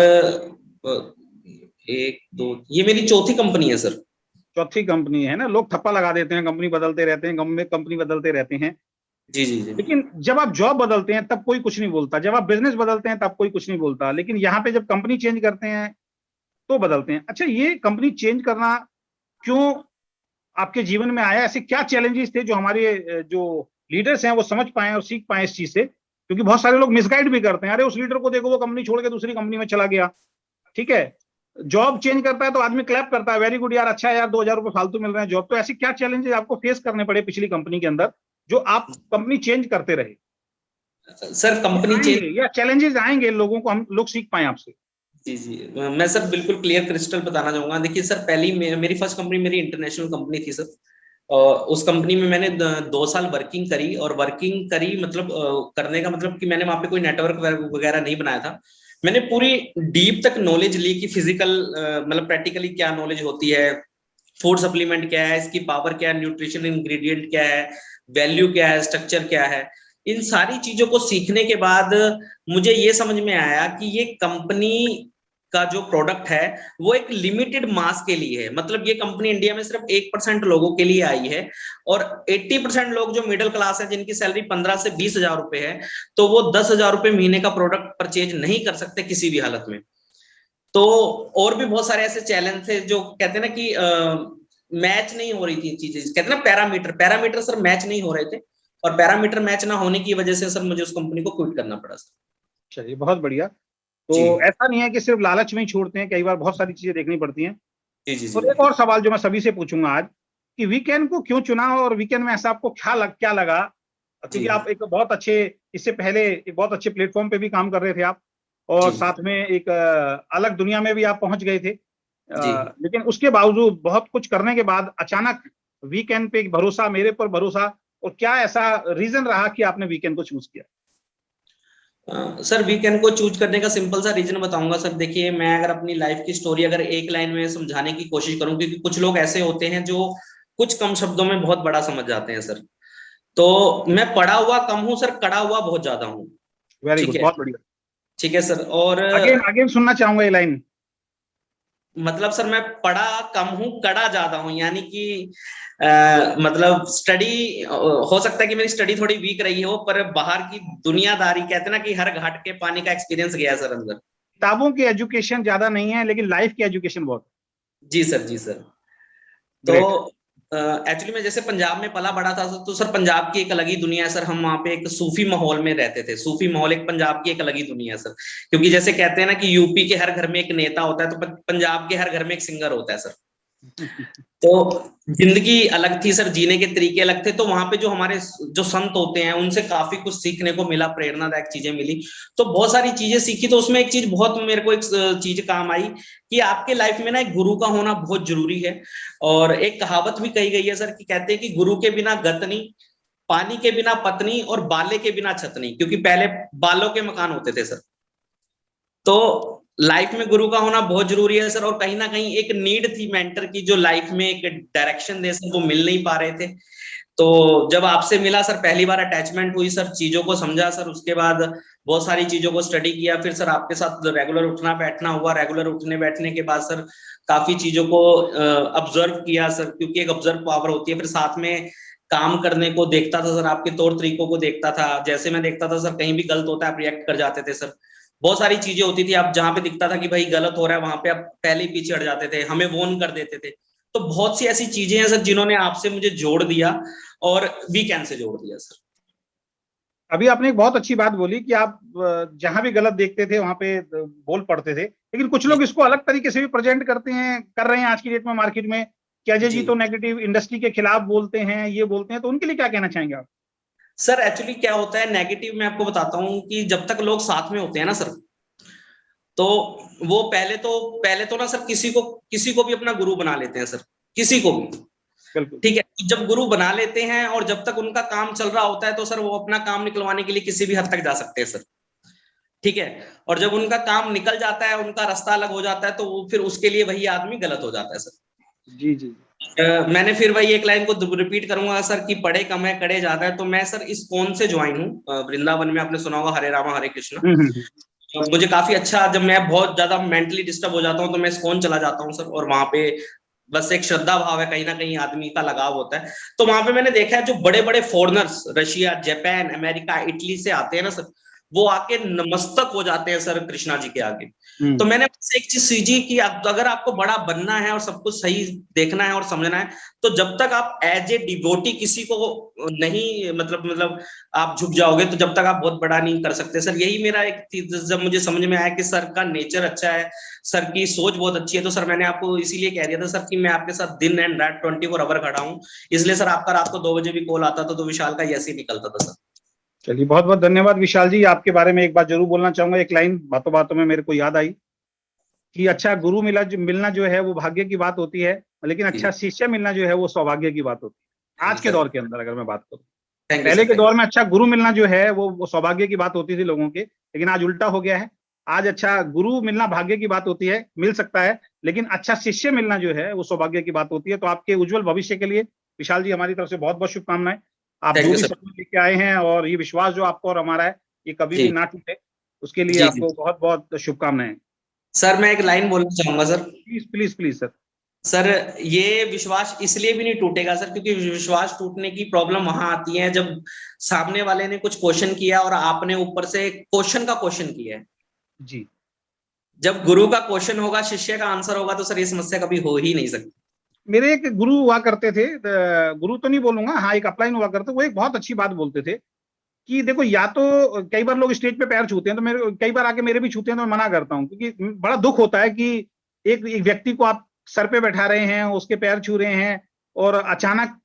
1-2, ये मेरी चौथी कंपनी है सर। चौथी कंपनी है ना। लोग ठप्पा लगा देते हैं, कंपनी बदलते रहते हैं, कंपनी बदलते रहते हैं। जी जी जी। लेकिन जब आप जॉब बदलते हैं तब कोई कुछ नहीं बोलता, जब आप बिजनेस बदलते हैं तब कोई कुछ नहीं बोलता, लेकिन यहाँ पे जब कंपनी चेंज करते हैं तो बदलते हैं। अच्छा, ये कंपनी चेंज करना क्यों आपके जीवन में आया? ऐसे क्या चैलेंजेस थे जो हमारे जो लीडर्स हैं वो समझ पाए और सीख पाए इस चीज से? क्योंकि बहुत सारे लोग मिसगाइड भी करते हैं, अरे उस लीडर को देखो वो कंपनी छोड़ के दूसरी कंपनी में चला गया। ठीक है, जॉब चेंज करता है तो आदमी क्लैप करता है, वेरी गुड यार, अच्छा है यार, 2,000 रुपए फालतू मिल रहे हैं जॉब। तो ऐसे क्या चैलेंजेस आपको फेस करने पड़े पिछली कंपनी के अंदर जो आप कंपनी चेंज करते रहे? सर कंपनी चेंज या चैलेंजेस आएंगे लोगों को, हम लोग सीख पाए आपसे? जी जी, मैं सर बिल्कुल क्लियर क्रिस्टल बताना चाहूंगा। देखिए सर, पहली मेरी फर्स्ट कंपनी मेरी इंटरनेशनल कंपनी थी सर। उस कंपनी में मैंने 2 साल वर्किंग करी, और वर्किंग करी मतलब करने का मतलब कि मैंने वहां पे कोई नेटवर्क वगैरह नहीं बनाया था। मैंने पूरी डीप तक नॉलेज ली कि फिजिकल मतलब प्रैक्टिकली क्या नॉलेज होती है, फूड सप्लीमेंट क्या है, इसकी पावर क्या है, न्यूट्रिशन इंग्रेडिएंट क्या है, वैल्यू क्या है, स्ट्रक्चर क्या है। इन सारी चीजों को सीखने के बाद मुझे ये समझ में आया कि ये कंपनी का जो प्रोडक्ट है वो एक लिमिटेड मास के लिए है। मतलब ये कंपनी इंडिया में सिर्फ 1% लोगों के लिए आई है, और 80% लोग जो मिडिल क्लास है, जिनकी सैलरी 15 से 20 हजार रुपए है, तो वो 10,000 रुपए महीने का प्रोडक्ट परचेज नहीं कर सकते किसी भी हालत में। तो और भी बहुत सारे ऐसे चैलेंज थे जो कहते हैं ना कि मैच नहीं हो रही थी चीजें, कहते हैं ना पैरामीटर सर मैच नहीं हो रहे थे, और पैरामीटर मैच ना होने की वजह से सर मुझे उस कंपनी को क्विट करना पड़ा सर। चलिए, बहुत बढ़िया। तो जी ऐसा नहीं है कि सिर्फ लालच में ही छोड़ते हैं, कई बार बहुत सारी चीजें देखनी पड़ती हैं। जी जी और एक जी। और सवाल जो मैं सभी से पूछूंगा आज, कि वीकेंड को क्यों चुना, और वीकेंड में ऐसा आपको क्या लगा? क्योंकि जी आप एक बहुत अच्छे, इससे पहले एक बहुत अच्छे प्लेटफॉर्म पे भी काम कर रहे थे आप, और जी साथ में एक अलग दुनिया में भी आप पहुंच गए थे। जी। लेकिन उसके बावजूद बहुत कुछ करने के बाद अचानक वीकेंड पे एक भरोसा, मेरे पर भरोसा, और क्या ऐसा रीजन रहा कि आपने वीकेंड को चूज किया? सर वीकेंड को चूज करने का सिंपल सा रीजन बताऊंगा सर। देखिए, मैं अगर अपनी लाइफ की स्टोरी अगर एक लाइन में समझाने की कोशिश करूं, क्योंकि कुछ लोग ऐसे होते हैं जो कुछ कम शब्दों में बहुत बड़ा समझ जाते हैं सर। तो मैं पढ़ा हुआ कम हूं सर, कड़ा हुआ बहुत ज्यादा हूं। वेरी ठीक गुड, है, बहुत बढ़िया। ठीक है सर। और अगेन अगेन सुनना चाहूंगा ये लाइन। मतलब सर मैं पढ़ा कम हूं, कड़ा ज्यादा हूं, यानी कि मतलब स्टडी हो सकता है कि मेरी स्टडी थोड़ी वीक रही हो, पर बाहर की दुनियादारी, कहते हैं ना कि हर घाट के पानी का एक्सपीरियंस गया सर अंदर। किताबों की एजुकेशन ज्यादा नहीं है, लेकिन लाइफ की एजुकेशन बहुत। जी सर, जी सर। तो ग्रेट। एक्चुअली मैं जैसे पंजाब में पला बड़ा था, तो सर पंजाब की एक अलग ही दुनिया है सर। हम वहाँ पे एक सूफी माहौल में रहते थे। सूफी माहौल एक पंजाब की एक अलग ही दुनिया है सर। क्योंकि जैसे कहते हैं ना कि यूपी के हर घर में एक नेता होता है, तो पंजाब के हर घर में एक सिंगर होता है सर। तो जिंदगी अलग थी सर, जीने के तरीके अलग थे। तो वहां पे जो हमारे जो संत होते हैं उनसे काफी कुछ सीखने को मिला, प्रेरणादायक चीजें मिली। तो बहुत सारी चीजें सीखी। तो उसमें एक चीज बहुत मेरे को एक चीज काम आई कि आपके लाइफ में ना एक गुरु का होना बहुत जरूरी है। और एक कहावत भी कही गई है सर, कि कहते हैं कि गुरु के बिना गत नहीं, पानी के बिना पत्नी, और बाले के बिना छत नहीं। क्योंकि पहले बालों के मकान होते थे सर। तो लाइफ में गुरु का होना बहुत जरूरी है सर, और कहीं ना कहीं एक नीड थी मेंटर की, जो लाइफ में एक डायरेक्शन दे सर, वो मिल नहीं पा रहे थे। तो जब आपसे मिला सर, पहली बार अटैचमेंट हुई सर, चीजों को समझा सर, उसके बाद बहुत सारी चीजों को स्टडी किया, फिर सर आपके साथ रेगुलर उठना बैठना हुआ, रेगुलर उठने बैठने के बाद सर काफी चीजों को ऑब्जर्व किया सर, क्योंकि एक ऑब्जर्व पावर होती है। फिर साथ में काम करने को देखता था सर, आपके तौर तरीकों को देखता था, जैसे मैं देखता था सर कहीं भी गलत होता है आप रिएक्ट कर जाते थे सर। बहुत सारी चीजें होती थी, आप जहां पे दिखता था कि भाई गलत हो रहा है, वहां पे आप पहले ही पीछे हट जाते थे, हमें वॉर्न कर देते थे। तो बहुत सी ऐसी चीजें हैं सर जिन्होंने आपसे मुझे जोड़ दिया और वीकेंड से जोड़ दिया सर। अभी आपने एक बहुत अच्छी बात बोली कि आप जहां भी गलत देखते थे वहां पे बोल पड़ते थे, लेकिन कुछ लोग इसको अलग तरीके से भी प्रेजेंट करते हैं, कर रहे हैं आज की डेट में मार्केट में कि अजय जी तो नेगेटिव इंडस्ट्री के खिलाफ बोलते हैं, ये बोलते हैं, तो उनके लिए क्या कहना चाहेंगे आप? सर एक्चुअली क्या होता है नेगेटिव, मैं आपको बताता हूँ कि जब तक लोग साथ में होते हैं ना सर, तो वो पहले तो ना सर किसी को भी अपना गुरु बना लेते हैं सर, किसी को भी। बिल्कुल ठीक है, जब गुरु बना लेते हैं और जब तक उनका काम चल रहा होता है तो सर वो अपना काम निकलवाने के लिए किसी भी हद तक जा सकते हैं सर। ठीक है, और जब उनका काम निकल जाता है, उनका रास्ता अलग हो जाता है, तो वो फिर उसके लिए वही आदमी गलत हो जाता है सर। जी जी। मैंने फिर वही एक लाइन को रिपीट करूंगा सर कि पढ़े कम है कड़े ज्यादा है। तो मैं सर इस कौन से ज्वाइन हूँ, वृंदावन में आपने सुना होगा हरे रामा हरे कृष्णा। तो मुझे काफी अच्छा, जब मैं बहुत ज्यादा मेंटली डिस्टर्ब हो जाता हूँ तो मैं इस्कॉन चला जाता हूँ सर, और वहां पे बस एक श्रद्धा भाव है, कहीं ना कहीं आदमी का लगाव होता है। तो वहां पे मैंने देखा है जो बड़े बड़े foreigners Russia Japan America Italy से आते हैं ना सर, वो आके नमस्तक हो जाते हैं सर कृष्णा जी के आगे। तो मैंने एक चीज सीखी कि अगर आपको बड़ा बनना है और सब कुछ सही देखना है और समझना है, तो जब तक आप एज ए डिवोटी किसी को नहीं मतलब आप झुक जाओगे, तो जब तक आप बहुत बड़ा नहीं कर सकते सर। यही मेरा एक चीज जब मुझे समझ में आया कि सर का नेचर अच्छा है, सर की सोच बहुत अच्छी है, तो सर मैंने आपको इसीलिए कह दिया था सर कि मैं आपके साथ दिन एंड रात 24 आवर खड़ा हूँ। इसलिए सर आपका रात को 2 बजे भी कॉल आता था तो विशाल का ऐसे ही निकलता था सर। चलिए, बहुत बहुत धन्यवाद विशाल जी। आपके बारे में एक बात जरूर बोलना चाहूंगा, एक लाइन बातों बातों में मेरे को याद आई कि अच्छा गुरु मिलना जो है वो भाग्य की बात होती है, लेकिन अच्छा शिष्य मिलना जो है वो सौभाग्य की बात होती है। आज के दौर के अंदर अगर मैं बात करूं, पहले के दौर में अच्छा गुरु मिलना जो है वो सौभाग्य की बात होती थी लोगों के, लेकिन आज उल्टा हो गया है। आज अच्छा गुरु मिलना भाग्य की बात होती है, मिल सकता है, लेकिन अच्छा शिष्य मिलना जो है वो सौभाग्य की बात होती है। तो आपके उज्जवल भविष्य के लिए विशाल जी हमारी तरफ से बहुत बहुत शुभकामनाएं। आप जो भी सपने लेके आए हैं और ये विश्वास जो आपको और हमारा है ये कभी भी ना टूटे, उसके लिए आपको बहुत बहुत शुभकामनाएं। सर मैं एक लाइन बोलना चाहूंगा sir. Please please please sir. Sir ये विश्वास इसलिए भी नहीं टूटेगा सर, क्योंकि विश्वास टूटने की प्रॉब्लम वहां आती है जब सामने वाले ने कुछ क्वेश्चन किया और आपने ऊपर से क्वेश्चन का क्वेश्चन किया है जी। जब गुरु का क्वेश्चन होगा, शिष्य का आंसर होगा, तो सर ये समस्या कभी हो ही नहीं सकती। मेरे एक गुरु हुआ करते थे, गुरु तो नहीं बोलूंगा, हाँ एक अपलाइन हुआ करते, वो एक बहुत अच्छी बात बोलते थे कि देखो, या तो कई बार लोग स्टेज पे पैर छूते हैं, तो मेरे कई बार आके मेरे भी छूते हैं, तो मैं मना करता हूँ, क्योंकि बड़ा दुख होता है कि एक व्यक्ति को आप सर पे बैठा रहे हैं, उसके पैर छू रहे हैं, और अचानक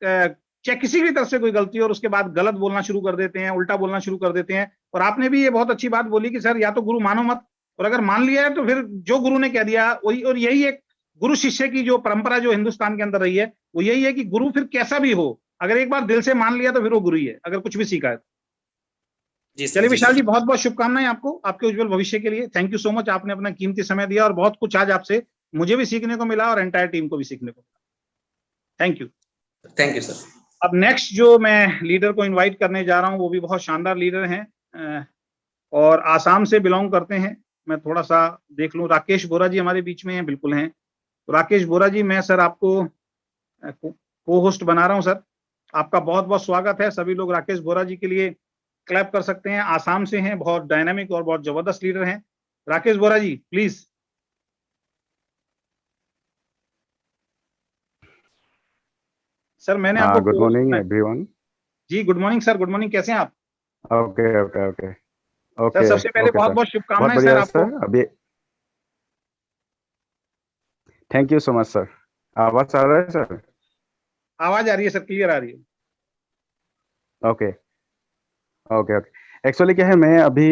चाहे किसी भी तरफ से कोई गलती और उसके बाद गलत बोलना शुरू कर देते हैं, उल्टा बोलना शुरू कर देते हैं। और आपने भी ये बहुत अच्छी बात बोली कि सर या तो गुरु मानो मत, और अगर मान लिया है तो फिर जो गुरु ने कह दिया वही। और यही एक गुरु शिष्य की जो परंपरा जो हिंदुस्तान के अंदर रही है वो यही है कि गुरु फिर कैसा भी हो, अगर एक बार दिल से मान लिया तो फिर वो गुरु ही है, अगर कुछ भी सीखा है। चलिए विशाल जी, बहुत बहुत शुभकामनाएं आपको, आपके उज्जवल भविष्य के लिए। थैंक यू सो मच, आपने अपना कीमती समय दिया और बहुत कुछ आज आपसे मुझे भी सीखने को मिला और एंटायर टीम को भी सीखने को मिला। Thank you. Thank you sir. अब नेक्स्ट जो मैं लीडर को इनवाइट करने जा रहा हूं वो भी बहुत शानदार लीडर हैं और आसाम से बिलोंग करते हैं। मैं थोड़ा सा देख लूं, राकेश बोरा जी हमारे बीच में हैं, बिल्कुल हैं। तो राकेश बोरा जी, मैं सर आपको को होस्ट बना रहा हूं सर। आपका बहुत बहुत स्वागत है। सभी लोग राकेश बोरा जी के लिए क्लैप कर सकते हैं। आसाम से हैं, बहुत डायनामिक और बहुत जबरदस्त लीडर हैं। राकेश बोरा जी प्लीज। सर मैंने आपको गुड मॉर्निंग एवरीवन। जी good morning sir, good morning, कैसे हैं आप? Okay okay okay okay sir सबसे पहले बहुत बहुत शुभकामनाएं सर आपको। अभी thank you so much sir. आवाज आ रहा है सर? आवाज आ रही है सर, क्लियर आ रही है। Okay okay okay. एक्चुअली क्या है, मैं अभी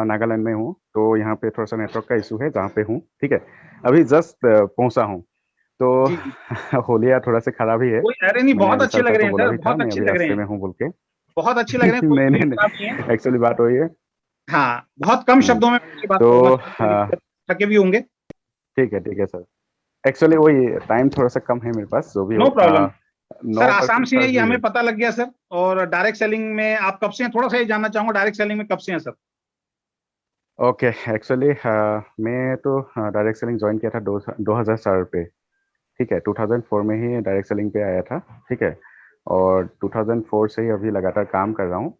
नागालैंड में हूँ, तो यहाँ पे थोड़ा सा नेटवर्क का इशू है जहाँ पे हूँ। ठीक है, अभी जस्ट पहुँचा हूँ, तो होलिया थोड़ा सा खराब ही है। अरे नहीं, बहुत अच्छे लग रहे हैं सर, बहुत अच्छे लग रहे हैं। मैं हूँ बोल के बहुत अच्छे लग रहे हैं। नहीं, एक्चुअली बात वही है। हाँ, बहुत कम शब्दों में बात तो थके भी होंगे। ठीक है सर। एक्चुअली वही टाइम थोड़ा सा कम है मेरे पास, जो भी नो हो। प्रॉब्लम सर, 9 आसाम से है ये हमें है। पता लग गया सर। और डायरेक्ट सेलिंग में आप कब से हैं, थोड़ा सा ये जानना चाहूंगा, डायरेक्ट सेलिंग में कब से हैं सर? ओके, एक्चुअली मैं तो डायरेक्ट सेलिंग ज्वाइन किया था 2004 पे। ठीक है, 2004 में ही डायरेक्ट सेलिंग पे आया था। ठीक है, और 2004 से ही अभी लगातार काम कर रहा हूँ।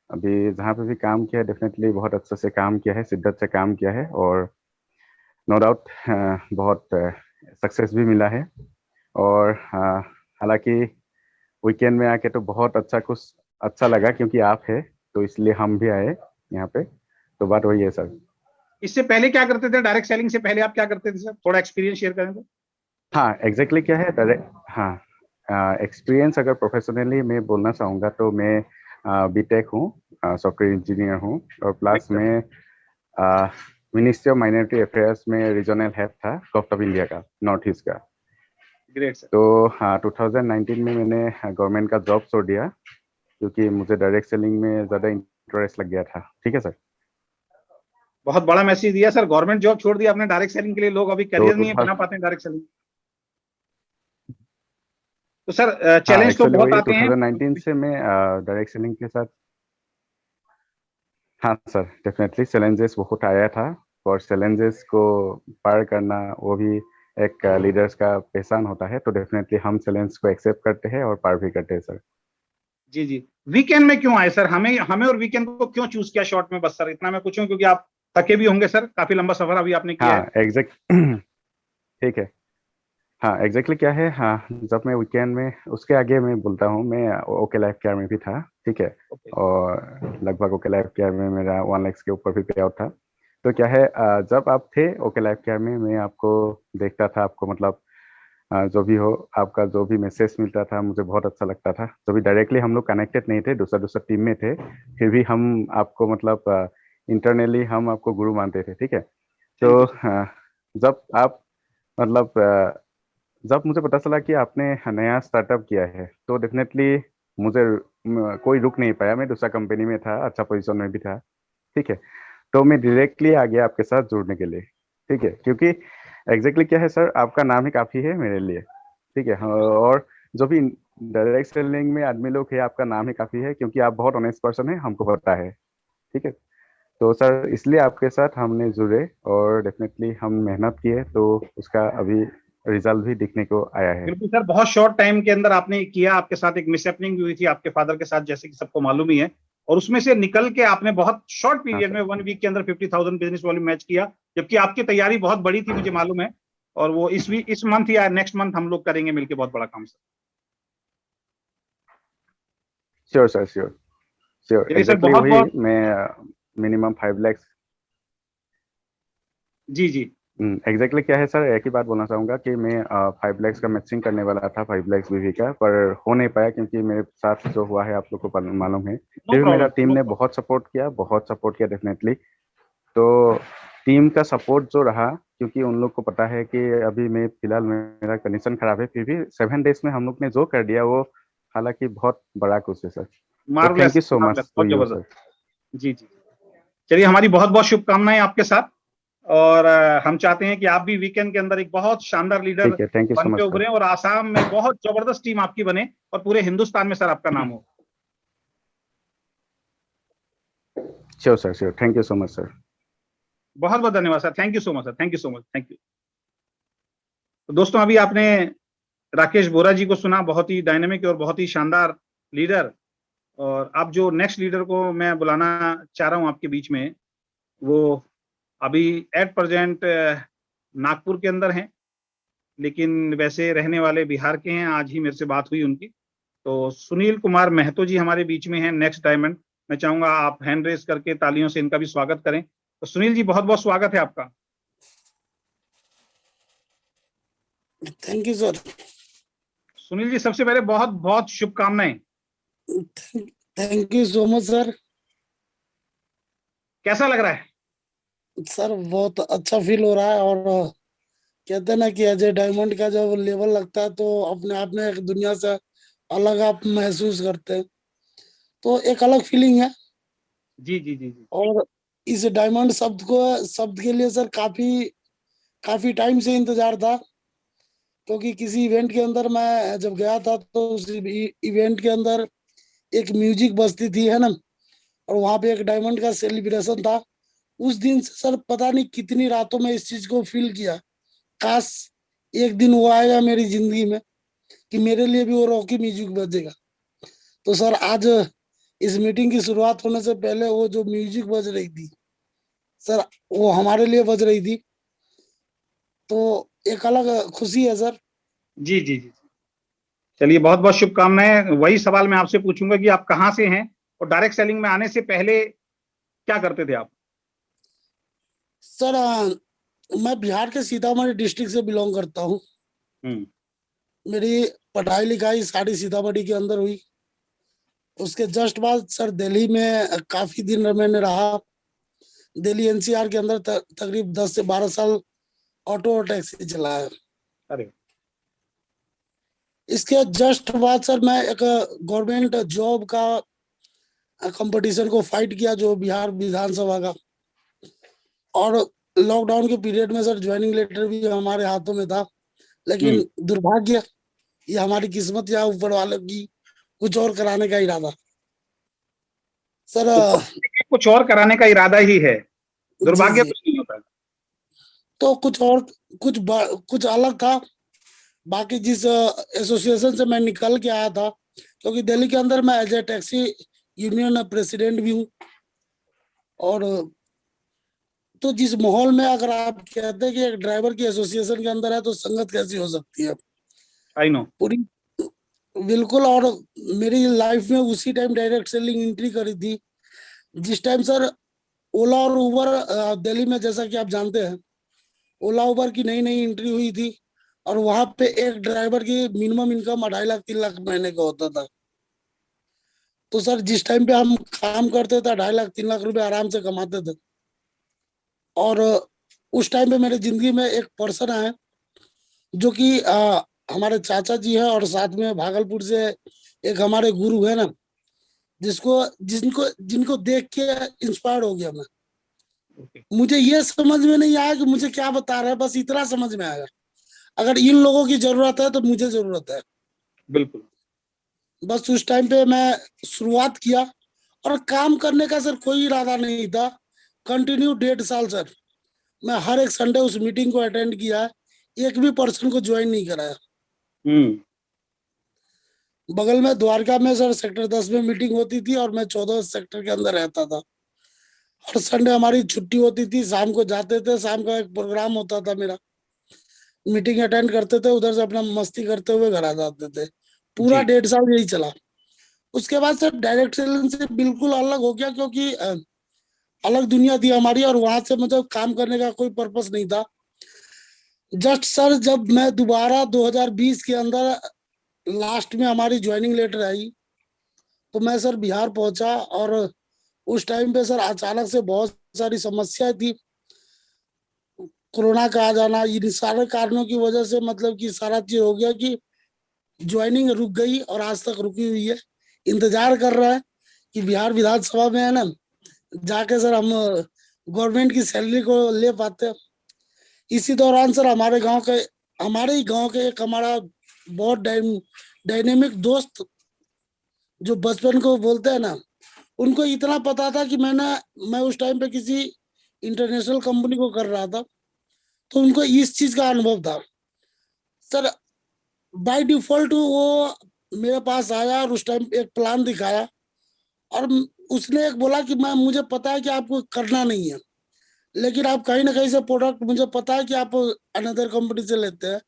अभी जहाँ पे भी काम किया है डेफिनेटली बहुत अच्छे से काम किया है, शिद्दत से काम किया है, और नो डाउट बहुत सक्सेस भी मिला है। और हालांकि वीकेंड में आके तो बहुत कुछ अच्छा लगा, क्योंकि आप है तो इसलिए हम भी आए यहाँ पे। तो बात वही है सर। इससे पहले क्या करते थे, डायरेक्ट सेलिंग से पहले आप क्या करते थे सर? थोड़ा एक्सपीरियंस शेयर करें तो। हाँ, एग्जैक्टली क्या है डायरेक्ट, हाँ, एक्सपीरियंस अगर प्रोफेशनली मैं बोलना चाहूँगा तो मैं बीटेक हूँ, सॉफ्टवेयर इंजीनियर हूँ, और प्लस मैं मिनिस्ट्री ऑफ माइनॉरिटी अफेयर्स में रीजनल हेड था गवर्नमेंट ऑफ इंडिया का, नॉर्थ ईस्ट का। Great sir. तो हाँ, 2019 में मैंने गवर्नमेंट का जॉब छोड़ दिया, क्योंकि मुझे डायरेक्ट सेलिंग में ज़्यादा इंटरेस्ट लग गया था। ठीक है सर। बहुत बड़ा मैसेज दिया सर, गवर्नमेंट जॉब छोड़ दिया आपने डायरेक्ट सेलिंग के लिए। लोग अभी तो करियर नहीं बना पाते हैं डायरेक्ट सेलिंग। तो सर हाँ, चैलेंज तो एक्चुअली बहुत वही आते हैं। 2019 से मैं डायरेक्ट सेलिंग के साथ। हाँ सर, डेफिनेटली चैलेंजेस बहुत आया था, और चैलेंजेस को पार करना वो भी एक लीडर्स का पहचान होता है। तो डेफिनेटली हम चैलेंज को एक्सेप्ट करते हैं और पार भी करते हैं सर। जी जी। वीकेंड में क्यों आए सर? हमें हमें और वीकेंड को क्यों चूज किया शॉर्ट में? बस सर इतना मैं पूछूं, क्योंकि आप थके भी होंगे सर, काफी लंबा सफर अभी आपने किया है। हाँ एग्जैक्ट ठीक है। हाँ एग्जैक्टली क्या है, हाँ, जब मैं वीकेंड में, उसके आगे मैं बोलता हूँ, मैं ओके लाइफ केयर में भी था। ठीक है, ओके। और लगभग ओके लाइफ केयर में मेरा 1 लाख के ऊपर भी पे आउट था। तो क्या है, जब आप थे ओके लाइफ केयर में, मैं आपको देखता था, आपको मतलब जो भी हो, आपका जो भी मैसेज मिलता था मुझे बहुत अच्छा लगता था। जो भी डायरेक्टली हम लोग कनेक्टेड नहीं थे, दूसरा दूसरा टीम में थे, फिर भी हम आपको मतलब इंटरनली हम आपको गुरु मानते थे। ठीक है, थैंक तो यू सर। जब आप मतलब जब मुझे पता चला कि आपने नया स्टार्टअप किया है, तो डेफिनेटली मुझे कोई रुक नहीं पाया। मैं दूसरा कंपनी में था, अच्छा पोजीशन में भी था। ठीक है, तो मैं डायरेक्टली आ गया आपके साथ जुड़ने के लिए। ठीक है, क्योंकि एग्जैक्टली क्या है सर, आपका नाम ही काफी है मेरे लिए। ठीक है, हाँ, और जो भी डायरेक्ट सेलिंग में आदमी लोग है, आपका नाम ही काफी है, क्योंकि आप बहुत ऑनेस्ट पर्सन है, हमको पता है। ठीक है, तो सर इसलिए आपके साथ हमने जुड़े, और डेफिनेटली हम मेहनत किए, तो उसका अभी रिजल्ट भी दिखने को आया है। बिल्कुल सर, बहुत शॉर्ट टाइम के अंदर आपने किया। आपके साथ एक मिसहैपनिंग भी हुई थी आपके फादर के साथ, जैसे कि सबको मालूम ही है, और उसमें से निकल के आपने बहुत शॉर्ट हाँ पीरियड सर। में 1 वीक के अंदर 50,000 बिजनेस वॉल्यूम मैच किया। जबकि आपकी तैयारी बहुत बड़ी थी, मुझे मालूम है। और वो इस मंथ या नेक्स्ट मंथ हम लोग करेंगे मिलकर बहुत बड़ा काम sir. Sure sir, sure sure, चलिए सर, एग्जैक्टली बहुत वही। बहुत। मैं मिनिमम 5 लाख। जी जी। एग्जैक्टली क्या है सर, एक ही बात बोलना चाहूंगा कि मैं 5 लाख का मैचिंग करने वाला था, 5 लाख बीवी का, पर हो नहीं पाया, क्योंकि मेरे साथ जो हुआ है आप लोग को मालूम है। नो फिर भी मेरा प्रॉब्लम, टीम नो ने प्रॉब्लम। बहुत सपोर्ट किया, बहुत सपोर्ट किया डेफिनेटली। तो टीम का सपोर्ट जो रहा, क्योंकि उन लोग को पता है कि अभी मैं फिलहाल मेरा कंडीशन खराब है, फिर भी 7 डेज में हम लोग ने जो कर दिया वो हालांकि बहुत बड़ा कुछ है सर। तो thank marvellous, you so marvellous, much to बहुत यू जबरदस्त। सर। जी जी। चलिए, हमारी बहुत बहुत शुभकामनाएं आपके साथ। और हम चाहते हैं कि आप भी वीकेंड के अंदर एक बहुत शानदार लीडर ठीक है, थैंक यू सो बन के मच सर। उभरें, और आसाम में बहुत जबरदस्त टीम आपकी बने, और पूरे हिंदुस्तान में सर आपका नाम हो। Sure sir, sure, thank you so much sir. बहुत बहुत धन्यवाद sir, thank you so much sir, thank you so much, thank you. तो दोस्तों, अभी आपने राकेश बोरा जी को सुना, बहुत ही डायनेमिक और बहुत ही शानदार लीडर। और अब जो नेक्स्ट लीडर को मैं बुलाना चाह रहा हूं आपके बीच में, वो अभी एट प्रेजेंट नागपुर के अंदर हैं, लेकिन वैसे रहने वाले बिहार के हैं। आज ही मेरे से बात हुई उनकी। तो सुनील कुमार महतो जी हमारे बीच में हैं, नेक्स्ट डायमंड। मैं चाहूंगा आप हैंड रेस करके तालियों से इनका भी स्वागत करें। तो सुनील जी, बहुत बहुत स्वागत है आपका। Thank you sir. Sunil ji, सबसे पहले बहुत बहुत शुभकामनाएं। Thank you so much sir. कैसा लग रहा है? सर बहुत अच्छा फील हो रहा है, और कहते हैं ना कि अजय डायमंड का जब लेवल लगता है तो अपने आप में एक दुनिया से अलग आप महसूस करते हैं, तो एक अलग फीलिंग है। जी जी जी जी। और इस डायमंड शब्द के लिए सर काफी टाइम से इंतजार था, क्योंकि किसी इवेंट के अंदर मैं जब गया था तो उस इवेंट के अंदर एक म्यूजिक बजती थी, है ना, और वहां पे एक डायमंड का सेलिब्रेशन था। उस दिन से सर पता नहीं कितनी रातों में इस चीज को फील किया, काश एक दिन वो आएगा मेरी जिंदगी में कि मेरे लिए भी वो रॉकी म्यूजिक बजेगा। तो सर आज इस मीटिंग की शुरुआत होने से पहले वो जो म्यूजिक बज रही थी सर, वो हमारे लिए बज रही थी, तो एक अलग खुशी है सर। जी जी जी, चलिए बहुत बहुत शुभकामनाएं। वही सवाल मैं आपसे पूछूंगा कि आप कहाँ से हैं और डायरेक्ट सेलिंग में आने से पहले क्या करते थे आप? सर मैं बिहार के सीतामढ़ी डिस्ट्रिक्ट से बिलोंग करता हूँ। मेरी पढ़ाई लिखाई सारी सीतामढ़ी के अंदर हुई। उसके जस्ट बाद सर दिल्ली में काफी दिन मैंने रहा। दिल्ली एनसीआर के अंदर तकरीब 10 से 12 साल ऑटो और टैक्सी चलाया। अरे इसके जस्ट बाद सर मैं एक गवर्नमेंट जॉब का कंपटीशन को फाइट किया, जो बिहार विधानसभा का, और लॉकडाउन के पीरियड में सर ज्वाइनिंग लेटर भी हमारे हाथों में था, लेकिन दुर्भाग्य ये हमारी किस्मत या ऊपर वाले की कुछ और कराने का इरादा सर। तो कुछ और कराने का इरादा ही है, दुर्भाग्य जी कुछ नहीं होता। तो कुछ और कुछ अलग था। बाकी जिस एसोसिएशन से मैं निकल के आया था, क्योंकि दिल्ली के अंदर मैं as a taxi union president भी हूँ, और तो जिस माहौल में अगर आप कहते हैं कि एक ड्राइवर की एसोसिएशन के अंदर है तो संगत कैसी हो सकती है आई नो। पूरी, बिल्कुल। और मेरी लाइफ में उसी टाइम डायरेक्ट सेलिंग एंट्री करी थी जिस टाइम सर ओला और उबर दिल्ली में, जैसा कि आप जानते हैं, ओला उबर की नई नई एंट्री हुई थी, और वहां पे एक ड्राइवर की मिनिमम इनकम 2.5 लाख 3 लाख महीने का होता था। तो सर जिस टाइम पे हम काम करते थे 2.5 लाख 3 लाख रुपए आराम से कमाते थे। और उस टाइम पे मेरी जिंदगी में एक पर्सन है जो कि हमारे चाचा जी हैं, और साथ में भागलपुर से एक हमारे गुरु है ना, जिसको जिनको जिनको देख के इंस्पायर हो गया मैं। मुझे ये समझ में नहीं आया कि मुझे क्या बता रहा है, बस इतना समझ में आया, अगर इन लोगों की जरूरत है तो मुझे जरूरत है। बिल्कुल। बस उस टाइम पे मैं शुरुआत किया, और काम करने का सर कोई इरादा नहीं था। कंटिन्यू 1.5 साल सर मैं हर एक संडे उस मीटिंग को अटेंड किया है, एक भी पर्सन को ज्वाइन नहीं कराया। बगल में द्वारका में सर सेक्टर 10 में मीटिंग होती थी, और मैं 14 सेक्टर के अंदर रहता था। हर संडे हमारी छुट्टी होती थी, शाम को जाते थे, शाम का एक प्रोग्राम होता था मेरा, मीटिंग अटेंड करते थे, उधर से अपना मस्ती करते हुए घर आ जाते थे। पूरा 1.5 साल यही चला। उसके बाद सर डायरेक्ट सेलिंग से बिल्कुल अलग हो गया, क्योंकि अलग दुनिया थी हमारी, और वहां से मतलब काम करने का कोई पर्पस नहीं था। जस्ट सर जब मैं दोबारा 2020 के अंदर लास्ट में हमारी ज्वाइनिंग लेटर आई, तो मैं सर बिहार पहुंचा, और उस टाइम पे सर अचानक से बहुत सारी समस्याएं थी। कोरोना का आ जाना, इन सारे कारणों की वजह से मतलब कि सारा चीज हो गया कि ज्वाइनिंग रुक गई, और आज तक रुकी हुई है। इंतजार कर रहा है कि बिहार विधानसभा में है ना, जाके सर हम गवर्नमेंट की सैलरी को ले पाते हैं। इसी दौरान सर हमारे ही गांव के एक हमारा बहुत डायनेमिक दोस्त, जो बचपन को बोलते हैं ना, उनको इतना पता था कि मैं उस टाइम पे किसी इंटरनेशनल कंपनी को कर रहा था, तो उनको इस चीज का अनुभव था सर। बाय डिफॉल्ट वो मेरे पास आया, और उस टाइम एक प्लान दिखाया, और उसने एक बोला कि मुझे पता है कि आपको करना नहीं है, लेकिन आप कहीं ना कहीं से प्रोडक्ट, मुझे पता है कि आप अनदर कंपनी से लेते हैं,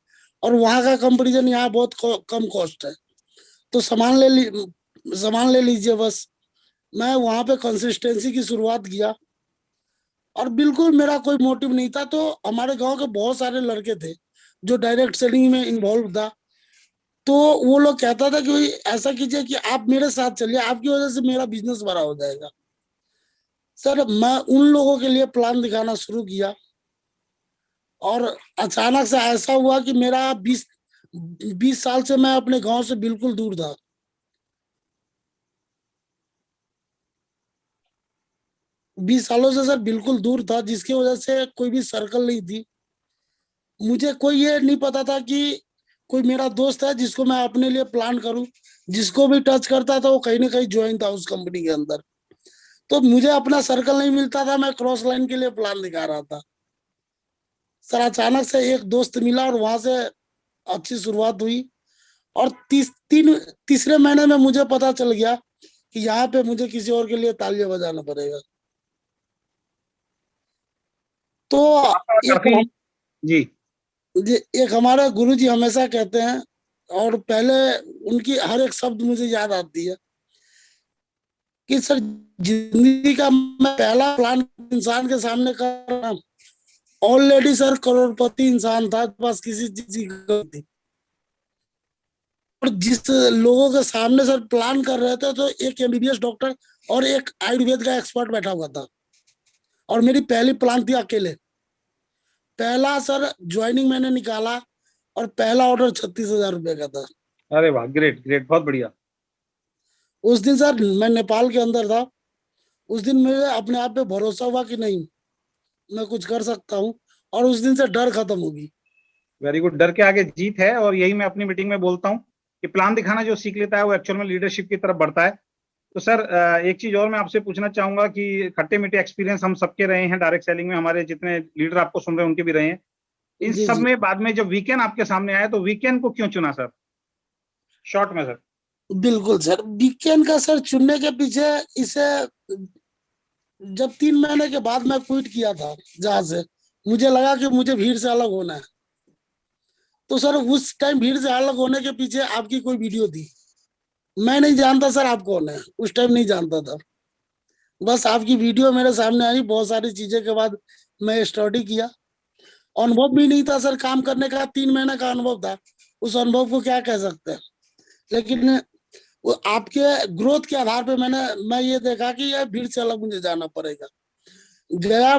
और वहां का कंपटीशन यहाँ बहुत कम कॉस्ट है, तो सामान ले लीजिए बस। मैं वहां पे कंसिस्टेंसी की शुरुआत किया, और बिल्कुल मेरा कोई मोटिव नहीं था। तो हमारे गांव के बहुत सारे लड़के थे जो डायरेक्ट सेलिंग में इन्वॉल्व था, तो वो लोग कहता था कि ऐसा कीजिए कि आप मेरे साथ चलिए, आपकी वजह से मेरा बिजनेस बड़ा हो जाएगा। सर मैं उन लोगों के लिए प्लान दिखाना शुरू किया, और अचानक से ऐसा हुआ कि मेरा 20 साल से मैं अपने गांव से बिल्कुल दूर था। 20 सालों से सर बिल्कुल दूर था, जिसकी वजह से कोई भी सर्कल नहीं थी। मुझे कोई ये नहीं पता था कि कोई मेरा दोस्त है जिसको मैं अपने लिए प्लान करूं। जिसको भी टच करता था वो कहीं ना कहीं ज्वाइन था उस कंपनी के अंदर। तो मुझे अपना सर्कल नहीं मिलता था, मैं क्रॉस लाइन के लिए प्लान दिखा रहा था। सर अचानक से एक दोस्त मिला और वहां से अच्छी शुरुआत हुई। और तीसरे महीने में मुझे पता चल गया कि यहाँ पे मुझे किसी और के लिए तालियां बजाना पड़ेगा। तो आपका काफी जी एक हमारे गुरुजी हमेशा कहते हैं, और पहले उनकी हर एक शब्द मुझे याद आती है कि सर जिंदगी का मैं पहला प्लान इंसान के सामने कर रहा हूं। ऑलरेडी सर करोड़पति इंसान था, पास किसी चीज की कमी थी। और जिस लोगों के सामने सर प्लान कर रहे थे तो एक एमबीबीएस डॉक्टर और एक आयुर्वेद का एक्सपर्ट बैठा हुआ था। और मेरी पहली प्लान थी अकेले। पहला सर ज्वाइनिंग मैंने निकाला और पहला ऑर्डर 36,000 रुपए का था। अरे वाह, ग्रेट ग्रेट, बहुत बढ़िया। उस दिन सर मैं नेपाल के अंदर था। उस दिन मुझे अपने आप पे भरोसा हुआ कि नहीं, मैं कुछ कर सकता हूँ। और उस दिन से डर खत्म होगी। Very good. डर के आगे जीत है, और यही मैं अपनी मीटिंग में बोलता हूँ कि प्लान दिखाना जो सीख लेता है वो एक्चुअल में लीडरशिप की तरफ बढ़ता है। तो सर एक चीज और मैं आपसे पूछना चाहूंगा कि खट्टे मीठे एक्सपीरियंस हम सबके रहे हैं डायरेक्ट सेलिंग में, हमारे जितने लीडर आपको सुन रहे हैं उनके भी रहे हैं। इन जी सब जी में बाद में जब वीकेंड आपके सामने आया तो वीकेंड को क्यों चुना सर, शॉर्ट में सर? बिल्कुल सर, वीकेंड का सर चुनने के पीछे इसे, जब 3 महीने के बाद मैं क्विट किया था जहां से, मुझे लगा कि मुझे भीड़ से अलग होना है। तो सर उस टाइम भीड़ से अलग होने के पीछे आपकी कोई वीडियो थी। मैं नहीं जानता सर आप कौन है, उस टाइम नहीं जानता था। बस आपकी वीडियो मेरे सामने आई, बहुत सारी चीजें के बाद मैं स्टडी किया। अनुभव भी नहीं था सर काम करने का, 3 महीने का अनुभव था। उस अनुभव को क्या कह सकते हैं। लेकिन वो आपके ग्रोथ के आधार पे मैं ये देखा कि ये भीड़ से अलग मुझे जाना पड़ेगा। गया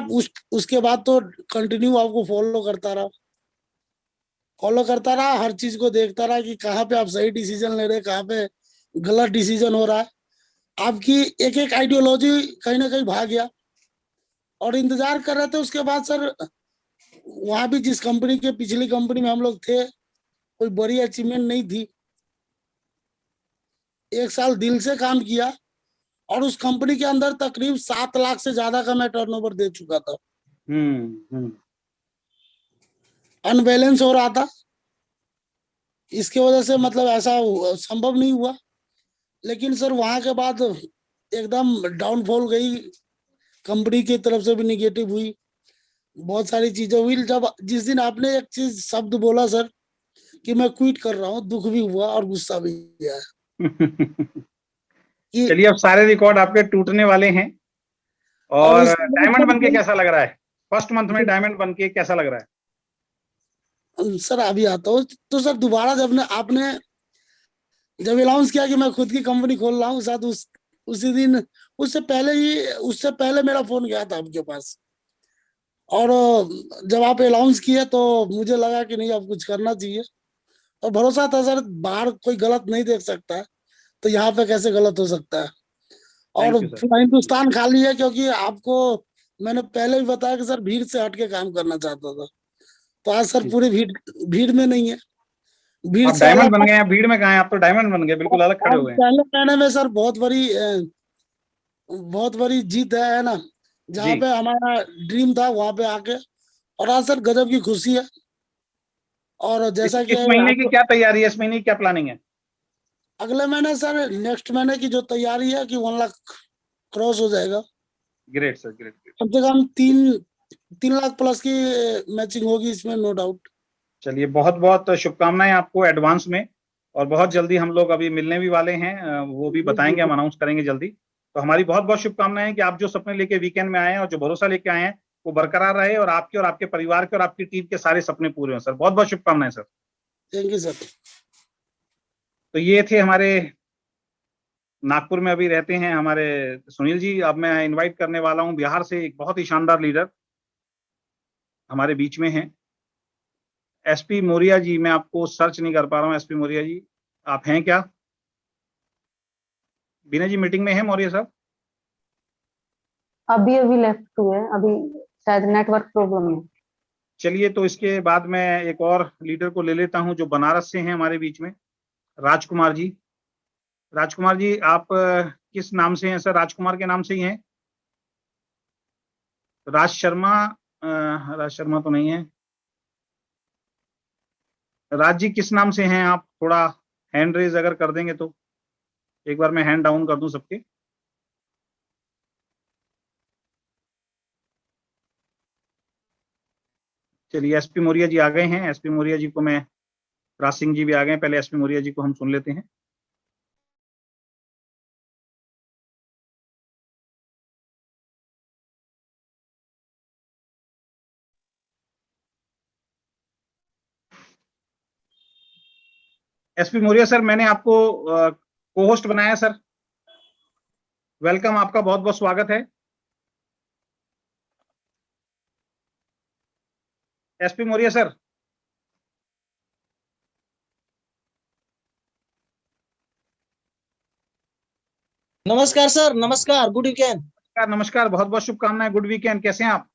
उसके बाद तो कंटिन्यू आपको फॉलो करता रहा, हर चीज को देखता रहा कि कहाँ पे आप सही डिसीजन ले रहे, कहाँ पे गलत डिसीजन हो रहा है। आपकी एक एक आइडियोलॉजी कहीं ना कहीं भाग गया। और इंतजार कर रहे थे उसके बाद सर, वहां भी जिस कंपनी के पिछली कंपनी में हम लोग थे, कोई बड़ी अचीवमेंट नहीं थी। 1 साल दिल से काम किया और उस कंपनी के अंदर तकरीब 7 लाख से ज्यादा का मैं टर्नओवर दे चुका था। हम्म। अनबैलेंस हो रहा था, इसके वजह से मतलब ऐसा संभव नहीं हुआ। लेकिन सर वहां के बाद एकदम डाउनफॉल गई, कंपनी की तरफ से भी निगेटिव हुई, बहुत सारी चीजें हुई। जब जिस दिन आपने एक चीज शब्द बोला सर कि मैं क्विट कर रहा हूँ, दुख भी हुआ और गुस्सा भी आया कि, चलिए, अब सारे रिकॉर्ड आपके टूटने वाले हैं। और और उसके डायमंड बन के बाद कैसा लग रहा है? फर्स्ट मंथ में डायमंड बन के कैसा लग रहा है? सर अभी आता हूँ। तो सर दोबारा जब आपने जब अनाउंस किया कि मैं खुद की कंपनी खोल रहा हूँ, शायद उसी दिन, उससे पहले मेरा फोन गया था आपके पास। और जब आप अनाउंस किए तो मुझे लगा कि नहीं, अब कुछ करना चाहिए। और भरोसा था सर, बाहर कोई गलत नहीं देख सकता है, तो यहाँ पे कैसे गलत हो सकता है। और थैंक यू सर। पूरा हिंदुस्तान खाली है, क्योंकि आपको मैंने पहले भी बताया कि सर भीड़ से हटके काम करना चाहता था। तो आज सर पूरी भीड़ भीड़ में नहीं है, भीड़ आप से डायमंड बन अलग। गए हैं, भीड़ में कहाँ हैं? आप तो डायमंड बन गए, बिल्कुल अलग खड़े और हो गए हैं। पहले महीने में सर बहुत बड़ी जीत है ना। जहाँ जी। पे हमारा ड्रीम था वहां पे आके, और आज सर गजब की खुशी है। और इस जैसा कि इस महीने की आपको क्या तैयारी है? इस महीने की क्या प्लानिंग है? अगले महीने सर, नेक्स्ट महीने की जो तैयारी है कि 1 लाख क्रॉस हो जाएगा। Great sir, great great. कम से कम 3 लाख प्लस की मैचिंग होगी इसमें, नो डाउट। चलिए, बहुत बहुत शुभकामनाएं आपको एडवांस में। और बहुत जल्दी हम लोग अभी मिलने भी वाले हैं, वो भी बताएंगे, हम अनाउंस करेंगे जल्दी। तो हमारी बहुत बहुत शुभकामनाएं कि आप जो सपने लेके वीकेंड में आए हैं और जो भरोसा लेके आए हैं वो बरकरार रहे, और आपके परिवार के और आपकी टीम के सारे सपने पूरे हों सर। बहुत बहुत शुभकामनाएं सर। Thank you sir. तो ये थे हमारे नागपुर में अभी रहते हैं हमारे सुनील जी। अब मैं इनवाइट करने वाला हूं बिहार से एक बहुत ही शानदार लीडर हमारे बीच में हैं, एसपी मौर्य जी। मैं आपको सर्च नहीं कर पा रहा हूं, एसपी मौर्य जी आप हैं क्या? बीना जी मीटिंग में है मौर्य साहब? अभी अभी लेफ्ट हुए, अभी शायद नेटवर्क प्रॉब्लम है। चलिए, तो इसके बाद मैं एक और लीडर को ले लेता हूं जो बनारस से हैं हमारे बीच में, राजकुमार जी। राजकुमार जी, आप किस नाम से हैं सर? राजकुमार के नाम से ही हैं? राज शर्मा? राज शर्मा तो नहीं है। राज जी, किस नाम से हैं आप? थोड़ा हैंड रेज अगर कर देंगे तो एक बार मैं हैंड डाउन कर दूं सबके। चलिए, एसपी मौर्य जी आ गए हैं। एसपी मौर्य जी को मैं, राज सिंह जी भी आ गए हैं, पहले एसपी मौर्य जी को हम सुन लेते हैं। एसपी मौर्य सर, मैंने आपको को होस्ट बनाया सर। वेलकम, आपका बहुत बहुत स्वागत है। SP Maurya sir. नमस्कार सर, नमस्कार, गुड वीकेंड। नमस्कार नमस्कार, बहुत बहुत शुभकामनाएं, गुड वीकेंड। कैसे हैं आप?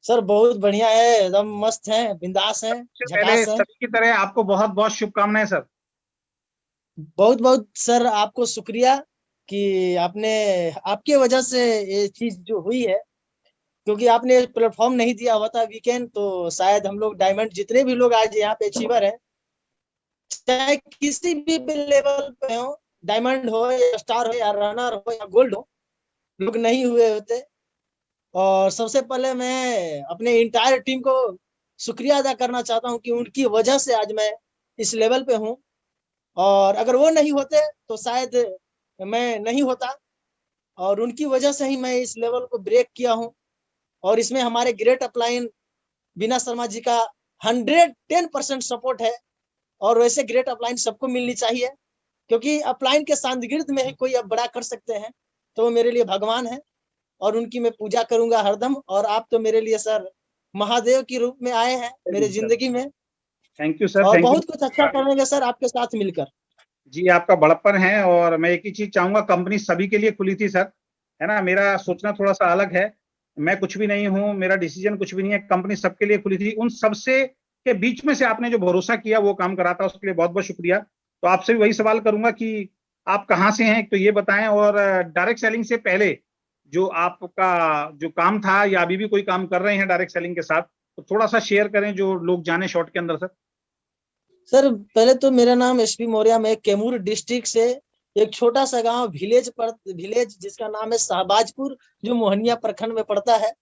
सर बहुत बढ़िया है, एकदम मस्त है, बिंदास है, सबसे पहले झकास है। सभी की तरह आपको बहुत बहुत शुभकामनाएं सर। बहुत बहुत सर आपको शुक्रिया कि आपने, आपके वजह से ये चीज जो हुई है, क्योंकि आपने प्लेटफॉर्म नहीं दिया हुआ था वीकेंड, तो शायद हम लोग डायमंड जितने भी लोग आज यहाँ पे अचीवर हैं, चाहे किसी भी लेवल पे हो, डायमंड हो या स्टार हो या रनर हो या गोल्ड हो, लोग नहीं हुए होते। और सबसे पहले मैं अपने इंटायर टीम को शुक्रिया अदा करना चाहता हूं कि उनकी वजह से आज मैं इस लेवल पे हूं, और अगर वो नहीं होते तो शायद मैं नहीं होता, और उनकी वजह से ही मैं इस लेवल को ब्रेक किया हूं। और इसमें हमारे ग्रेट अपलाइन बीना शर्मा जी का 110% सपोर्ट है, और वैसे ग्रेट अपलाइन सबको मिलनी चाहिए, क्योंकि अपलाइन के शांतिगिर्द में ही कोई अब बड़ा कर सकते हैं, तो वो मेरे लिए भगवान है, और उनकी मैं पूजा करूंगा हरदम। और आप तो मेरे लिए सर महादेव के रूप में आए हैं मेरे जिंदगी में, थैंक यू सर, और थैंक बहुत यू। कुछ अच्छा करेंगे सर आपके साथ मिलकर। जी, आपका बड़प्पन है। और मैं एक ही चीज चाहूंगा, कंपनी सभी के लिए खुली थी सर, है ना? मेरा सोचना थोड़ा सा अलग है। मैं कुछ भी नहीं हूं, मेरा डिसीजन कुछ भी नहीं है। कंपनी सबके लिए खुली थी। उन सबसे के बीच में से आपने जो भरोसा किया, वो काम करा था, उसके लिए बहुत बहुत शुक्रिया। तो आपसे भी वही सवाल करूंगा कि आप कहाँ से हैं, एक तो ये बताएं। और डायरेक्ट सेलिंग से पहले जो आपका जो काम था, या अभी भी कोई काम कर रहे हैं डायरेक्ट सेलिंग के साथ, तो थोड़ा सा शेयर करें जो लोग जाने शॉर्ट के अंदर सर। सर पहले तो मेरा नाम एसपी मौर्य, मैं कैमूर डिस्ट्रिक्ट से एक छोटा सा गांव विलेज जिसका नाम है शाहबाजपुर, जो मोहनिया प्रखंड में पड़ता है।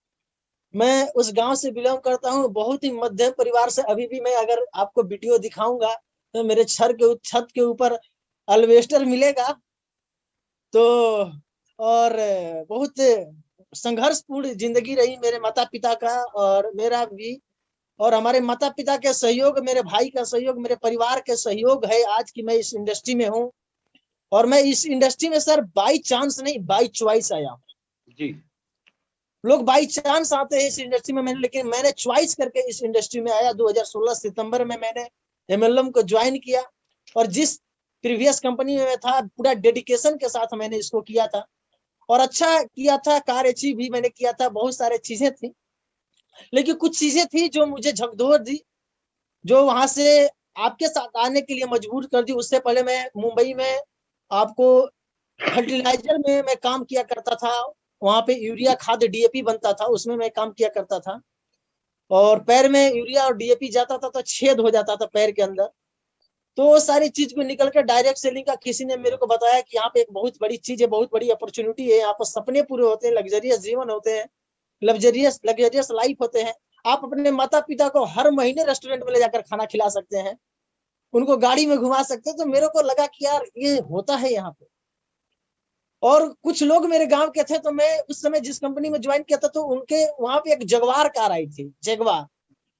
मैं उस गांव से बिलोंग करता हूं, बहुत ही मध्यम परिवार से। अभी भी मैं अगर आपको वीडियो दिखाऊंगा तो मेरे छत के ऊपर अल्वेस्टर मिलेगा। तो और बहुत संघर्षपूर्ण जिंदगी रही मेरे माता पिता का और मेरा भी, और हमारे माता पिता के सहयोग, मेरे भाई का सहयोग, मेरे परिवार के सहयोग है आज की मैं इस इंडस्ट्री में हूँ। और मैं इस इंडस्ट्री में सर बाई चांस नहीं, बाई चॉइस आया हूँ। जी। लोग बाई चांस आते हैं इस इंडस्ट्री में, लेकिन मैंने चॉइस करके इस इंडस्ट्री में आया। 2016 सितंबर में मैंने एमएलएम को ज्वाइन किया, और जिस प्रीवियस कंपनी में था पूरा डेडिकेशन के साथ मैंने इसको किया था, और अच्छा किया था। कार्य अचीव भी मैंने किया था, बहुत सारे चीजें थी, लेकिन कुछ चीजें थी जो मुझे झकझोर दी, जो वहां से आपके साथ आने के लिए मजबूर कर दी। उससे पहले मैं मुंबई में आपको फर्टिलाइजर में मैं काम किया करता था, वहां पे यूरिया खाद डीएपी बनता था, उसमें मैं काम किया करता था। और पैर में यूरिया और डीएपी जाता था तो छेद हो जाता था पैर के अंदर। तो वो सारी चीज को निकल के डायरेक्ट सेलिंग का किसी ने मेरे को बताया कि यहाँ पे एक बहुत बड़ी चीज है, बहुत बड़ी अपॉर्चुनिटी है, यहाँ पर सपने पूरे होते हैं, लग्जरियस जीवन होते हैं, लग्जरियस लाइफ होते हैं। आप अपने माता पिता को हर महीने रेस्टोरेंट में ले जाकर खाना खिला सकते हैं, उनको गाड़ी में घुमा सकते हैं। तो मेरे को लगा कि यार ये होता है यहाँ पे। और कुछ लोग मेरे गांव के थे, तो मैं उस समय जिस कंपनी में ज्वाइन किया था तो उनके वहां पे एक जगवार कार आई थी, जगवार।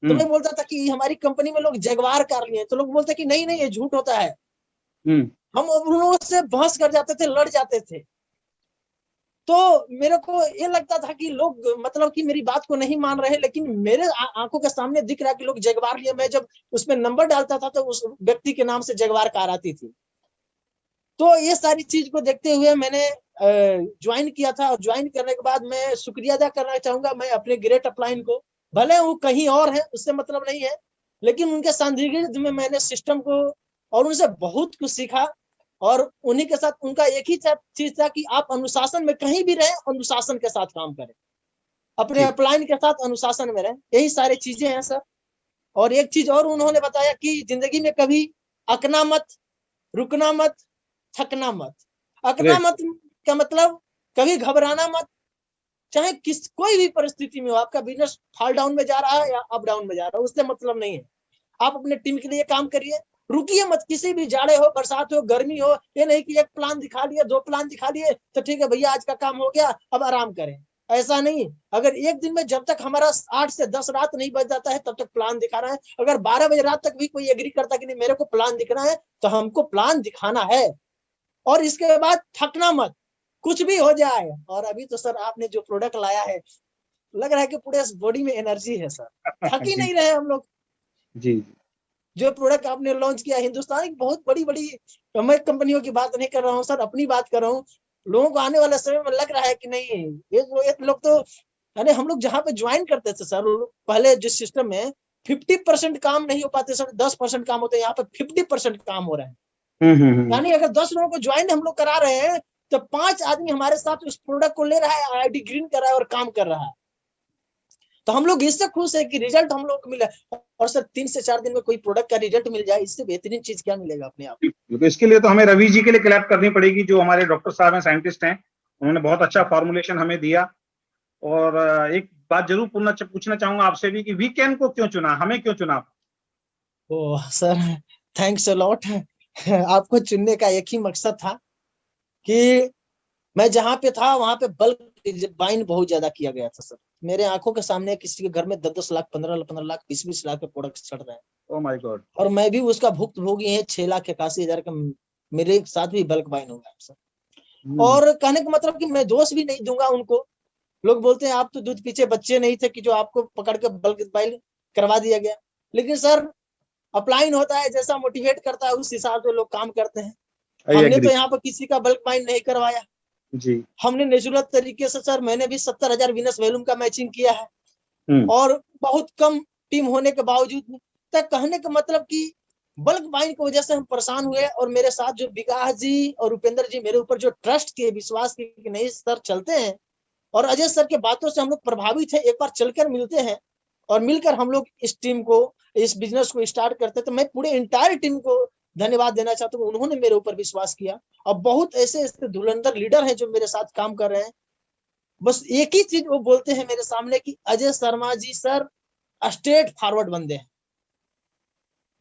तो मैं बोलता था कि हमारी कंपनी में लोग जगवार कार लिए, तो लोग बोलते कि नहीं नहीं ये झूठ होता है। हम उन लोगों से बहस कर जाते थे, लड़ जाते थे। तो मेरे को ये लगता था कि लोग मतलब कि मेरी बात को नहीं मान रहे, लेकिन मेरे आंखों के सामने दिख रहा कि लोग जगवार लिए। मैं जब उसमें नंबर डालता था तो उस व्यक्ति के नाम से जगवार कार आती थी। तो ये सारी चीज को देखते हुए मैंने ज्वाइन किया था, और ज्वाइन करने के बाद मैं शुक्रिया अदा करना चाहूंगा मैं अपने ग्रेट अपलाइन को। भले वो कहीं और है, उससे मतलब नहीं है, लेकिन उनके सानिध्य में मैंने सिस्टम को और उनसे बहुत कुछ सीखा। और उन्हीं के साथ उनका एक ही चीज था कि आप अनुशासन में कहीं भी रहे, अनुशासन के साथ काम करें, अपने अपलाइन के साथ अनुशासन में रहे। यही सारी चीजें हैं सर। और एक चीज और उन्होंने बताया कि जिंदगी में कभी अकना मत, रुकना मत, थकना मत। अकना मत का मतलब कभी घबराना मत, चाहे कोई भी परिस्थिति में हो, आपका बिजनेस फॉल डाउन में जा रहा है या अप डाउन में जा रहा है, उससे मतलब नहीं है। आप अपने टीम के लिए काम करिए, रुकिए मत। किसी भी जाड़े हो, बरसात हो, गर्मी हो, ये नहीं कि एक प्लान दिखा लिए, 2 प्लान दिखा लिए तो ठीक है भैया आज का काम हो गया, अब आराम करें। ऐसा नहीं। अगर एक दिन में जब तक हमारा 8 से 10 रात नहीं बज जाता है तब तक प्लान दिखा रहा है। अगर 12 बजे रात तक भी कोई एग्री करता कि नहीं मेरे को प्लान दिखना है, तो हमको प्लान दिखाना है। और इसके बाद थकना मत, कुछ भी हो जाए। और अभी तो सर आपने जो प्रोडक्ट लाया है, लग रहा है कि पूरे बॉडी में एनर्जी है सर, थक ही नहीं रहे हम लोग। जी जो प्रोडक्ट आपने लॉन्च किया, हिंदुस्तान की बहुत बड़ी बड़ी, मैं कंपनियों की बात नहीं कर रहा हूँ सर, अपनी बात कर रहा हूँ। लोगों को आने वाले समय में लग रहा है कि नहीं, ये लोग तो, यानी हम लोग जहाँ पे ज्वाइन करते थे सर, पहले जिस सिस्टम में 50% काम नहीं हो पाते सर, 10% काम होते हैं, यहाँ पे 50% काम हो रहे हैं। यानी अगर 10 लोगों को ज्वाइन हम लोग करा रहे हैं, तो 5 आदमी हमारे साथ उस प्रोडक्ट को ले रहा है, आईडी ग्रीन कर रहा है और काम कर रहा है। तो हम लोग इससे खुश है कि रिजल्ट हम लोग को मिला। और सर 3 से 4 दिन में कोई प्रोडक्ट का रिजल्ट मिल जाए, इससे बेहतरीन चीज क्या मिलेगा अपने आप। तो इसके लिए तो हमें रवि जी के लिए क्लैप करनी पड़ेगी, जो हमारे डॉक्टर साहब हैं, साइंटिस्ट हैं। उन्होंने बहुत अच्छा फॉर्मुलेशन हमें दिया। और एक बात जरूर पूछना चाहूंगा आपसे भी कि वीकेंड को क्यों चुना, हमें क्यों चुना? Oh sir, thanks a lot. आपको चुनने का एक ही मकसद था कि मैं जहाँ पे था वहां पे बल्क बाइंग बहुत ज्यादा किया गया था सर। मेरे आंखों के सामने किसी के घर में 10-10 लाख, 15 लाख, 20-20 लाख के प्रोडक्ट चढ़ रहे हैं। Oh my God. और मैं भी उसका भुक्तभोगी है। 6,81,000 का मेरे साथ भी बल्क बाइंग हो गया सर। और कहने का मतलब कि मैं दोष भी नहीं दूंगा उनको। लोग बोलते हैं आप तो दूध पीछे बच्चे नहीं थे कि जो आपको पकड़ के बल्क बाइंग करवा दिया गया। लेकिन सर अपलाइन होता है, जैसा मोटिवेट करता है उस हिसाब से लोग काम करते हैं। हमने तो यहाँ पर किसी का बल्क बाइंग नहीं करवाया जी। हमने नेचुरल तरीके से सर, मैंने भी 70,000 वीनस वैल्यूम का मैचिंग किया है। और बहुत कम टीम होने के बावजूद तक, कहने का मतलब कि बल्क बाइंग की वजह से हम परेशान हुए। और मेरे साथ जो विकास जी और उपेंद्र जी मेरे ऊपर जो ट्रस्ट के, विश्वास के कि नहीं सर चलते हैं, और अजय सर के बातों से हम लोग प्रभावित है, एक बार चलकर मिलते हैं और मिलकर हम लोग इस टीम को, इस बिजनेस को स्टार्ट करते। तो मैं पूरे इंटायर टीम को धन्यवाद देना चाहता हूँ, उन्होंने मेरे ऊपर विश्वास किया। और बहुत ऐसे ऐसे धुरंधर लीडर हैं जो मेरे साथ काम कर रहे हैं। बस एक ही चीज वो बोलते हैं मेरे सामने कि Ajay Sharma ji sir straight forward बंदे हैं,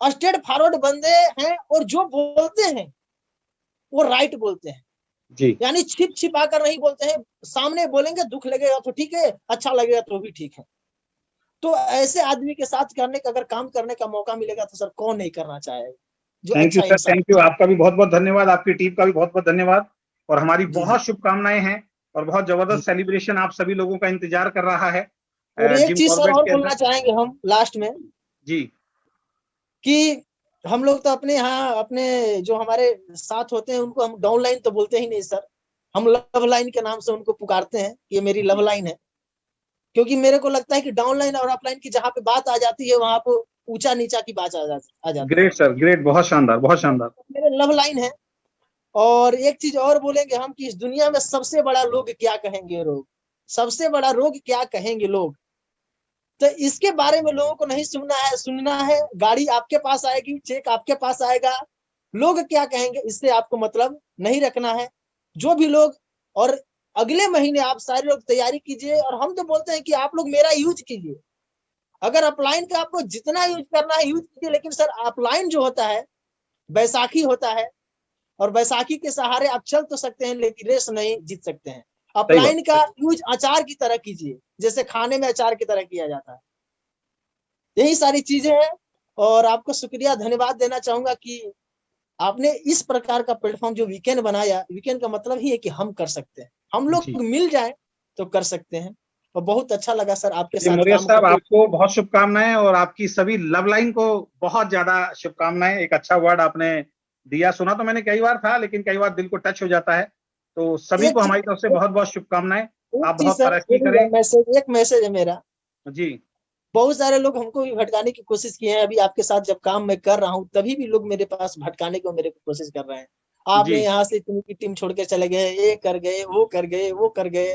स्ट्रेट फॉरवर्ड बंदे हैं, और जो बोलते हैं वो राइट बोलते हैं जी। यानी छिप छिपा कर नहीं बोलते हैं। सामने बोलेंगे, दुख लगेगा तो ठीक है, अच्छा लगेगा तो भी ठीक है। तो ऐसे आदमी के साथ करने का, अगर काम करने का मौका मिलेगा तो सर कौन नहीं करना चाहेगा। जो थैंक यू अच्छा सर, थैंक यू। आपका भी बहुत बहुत धन्यवाद, आपकी टीम का भी बहुत बहुत धन्यवाद। और हमारी बहुत शुभकामनाएं हैं, और बहुत जबरदस्त सेलिब्रेशन आप सभी लोगों का इंतजार कर रहा है। और एक जिम चीज सर कॉर्बेट और के बोलना अंदर चाहेंगे हम लास्ट में जी, कि हम लोग तो अपने यहाँ, अपने जो हमारे साथ होते हैं उनको हम डाउन लाइन तो बोलते ही नहीं सर, हम लव लाइन के नाम से उनको पुकारते हैं। ये मेरी लव लाइन है, क्योंकि मेरे को लगता है कि डाउन लाइन और अप लाइन की जहाँ पे बात आ जाती है, वहां पे ऊंचा नीचा की बात आ जाती ग्रेट सर, ग्रेट, बहुत शानदार, बहुत शानदार। है। मेरे लव लाइन है। और एक चीज और बोलेंगे हम कि इस दुनिया में सबसे बड़ा लोग क्या कहेंगे, रोग, सबसे बड़ा रोग क्या कहेंगे लोग, तो इसके बारे में लोगों को नहीं सुनना है। गाड़ी आपके पास आएगी, चेक आपके पास आएगा, लोग क्या कहेंगे इससे आपको मतलब नहीं रखना है। जो भी लोग, और अगले महीने आप सारे लोग तैयारी कीजिए। और हम तो बोलते हैं कि आप लोग मेरा यूज कीजिए, अगर अपलाइन का आपको जितना यूज करना है यूज कीजिए। लेकिन सर अपलाइन जो होता है बैसाखी होता है, और बैसाखी के सहारे आप चल तो सकते हैं लेकिन रेस नहीं जीत सकते हैं। अपलाइन का यूज अचार की तरह कीजिए, जैसे खाने में अचार की तरह किया जाता है। यही सारी चीजें हैं। और आपको शुक्रिया, धन्यवाद देना चाहूंगा कि आपने इस प्रकार का प्लेटफॉर्म जो वीकेंड बनाया। वीकेंड का मतलब ही है कि हम कर सकते हैं, हम लोग मिल जाए तो कर सकते हैं। और बहुत अच्छा लगा सर आपके साथ मौर्य काम साहब, करके। आपको बहुत शुभकामनाएं, और आपकी सभी लव लाइन को बहुत ज्यादा शुभकामनाएं। एक अच्छा वर्ड आपने दिया, सुना तो मैंने कई बार था, लेकिन कई बार दिल को टच हो जाता है। तो सभी को हमारी तरफ से बहुत बहुत शुभकामनाएं। आप जी बहुत सर, तरक्की करें। एक मैसेज है मेरा। जी बहुत सारे लोग हमको भी भटकाने की कोशिश किए हैं। अभी आपके साथ जब काम मैं कर रहा हूँ तभी भी लोग मेरे पास भटकाने को मेरे को कोशिश कर रहे हैं। आपने जी यहाँ से इतनी की टीम छोड़ के चले गए, ये कर गए, वो कर गए, वो कर गए,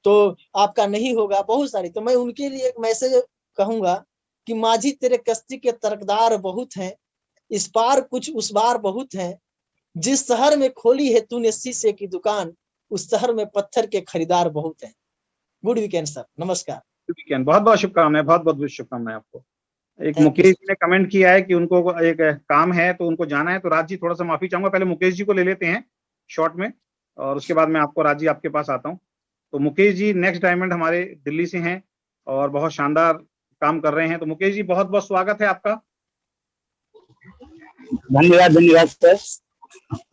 तो आपका नहीं होगा। बहुत सारी, तो मैं उनके लिए एक मैसेज कहूंगा कि माझी तेरे कश्ती के तरकदार बहुत हैं, इस पार कुछ उस बार बहुत हैं, जिस शहर में खोली है तूने शीशे की दुकान, उस शहर में पत्थर के खरीदार बहुत हैं। गुड वीकेंड सर, नमस्कार। वीकेंड, बहुत बहुत शुभकामनाएं, बहुत बहुत शुभकामनाएं आपको। एक थैंक यू मुकेश जी ने कमेंट किया है कि उनको एक काम है तो उनको जाना है। तो राज जी, थोड़ा सा माफी चाहूंगा, पहले मुकेश जी को ले लेते हैं शॉर्ट में और उसके बाद मैं आपको, राज जी, आपके पास आता हूँ। तो मुकेश जी नेक्स्ट डायमंड हमारे दिल्ली से हैं और बहुत शानदार काम कर रहे हैं। तो मुकेश जी, बहुत बहुत स्वागत है आपका। धन्यवाद, धन्यवाद सर।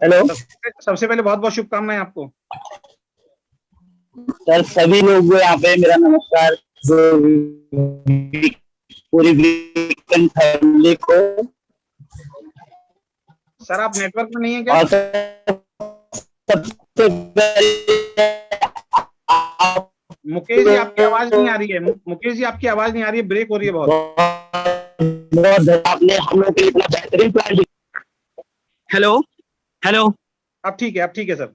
हेलो सबसे पहले बहुत बहुत शुभकामनाएं आपको। सर, सभी लोग यहाँ पे मेरा नमस्कार, पूरी वीकेंड फैमिली को। सर आप नेटवर्क में नहीं है क्या? और सबसे मुकेश जी आपकी आवाज नहीं आ रही है। मुकेश जी आपकी आवाज नहीं आ रही है, ब्रेक हो रही है बहुत। आपने हम लोग के लिए इतना बेहतरीन प्लान। हेलो हेलो, अब ठीक है, अब ठीक है सर।